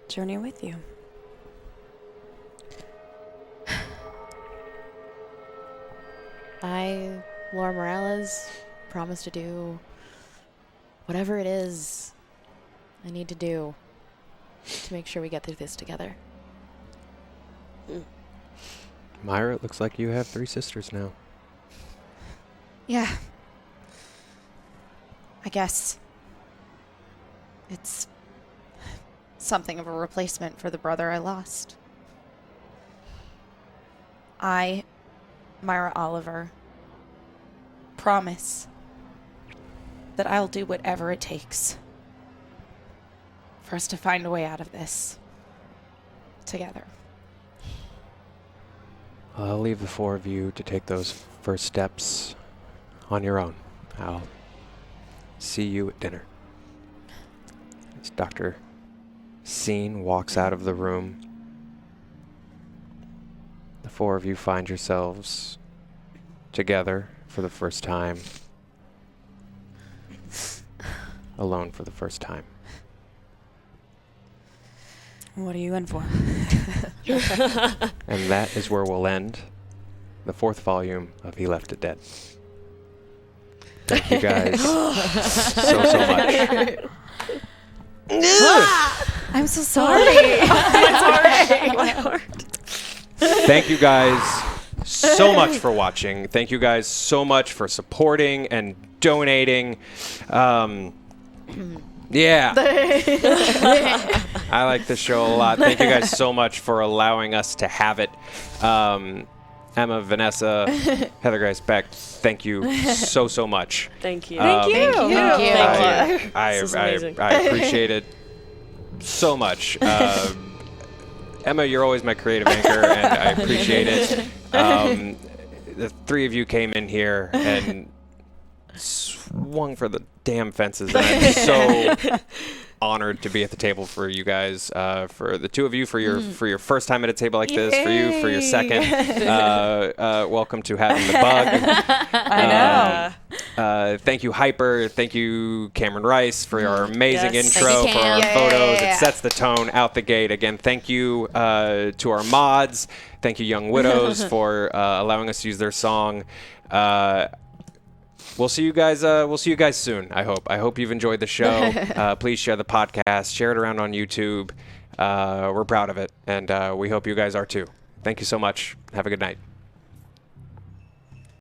journey with you. I, Laura Morales, promise to do whatever it is I need to do to make sure we get through this together. Myra, it looks like you have 3 sisters now. Yeah. I guess it's something of a replacement for the brother I lost. I, Myra Oliver, promise that I'll do whatever it takes for us to find a way out of this together. I'll leave the 4 of you to take those first steps on your own. I'll see you at dinner. As Dr. Seen walks out of the room, the 4 of you find yourselves together for the first time, alone for the first time. What are you in for? And that is where we'll end the 4th volume of He Left It Dead. Thank you guys so much. I'm so sorry. Thank you guys so much for watching. Thank you guys so much for supporting and donating. Yeah. I like this show a lot. Thank you guys so much for allowing us to have it. Emma, Vanessa, Heather Grace Beck, thank you so much. Thank you. Thank you. Thank you. I This is amazing. I appreciate it so much. Emma, you're always my creative anchor, and I appreciate it. The 3 of you came in here and swung for the damn fences, and I'm so honored to be at the table for you guys. For the 2 of you, for your first time at a table like this, for you for your second. Welcome to having the bug. I know. Thank you, Hyper. Thank you, Cameron Rice, for your amazing Yes. intro, Thank you, for our Cam. photos. Yeah. It sets the tone out the gate. Again, thank you to our mods. Thank you, Young Widows, for allowing us to use their song. We'll see you guys. We'll see you guys soon. I hope you've enjoyed the show. Please share the podcast. Share it around on YouTube. We're proud of it, and we hope you guys are too. Thank you so much. Have a good night.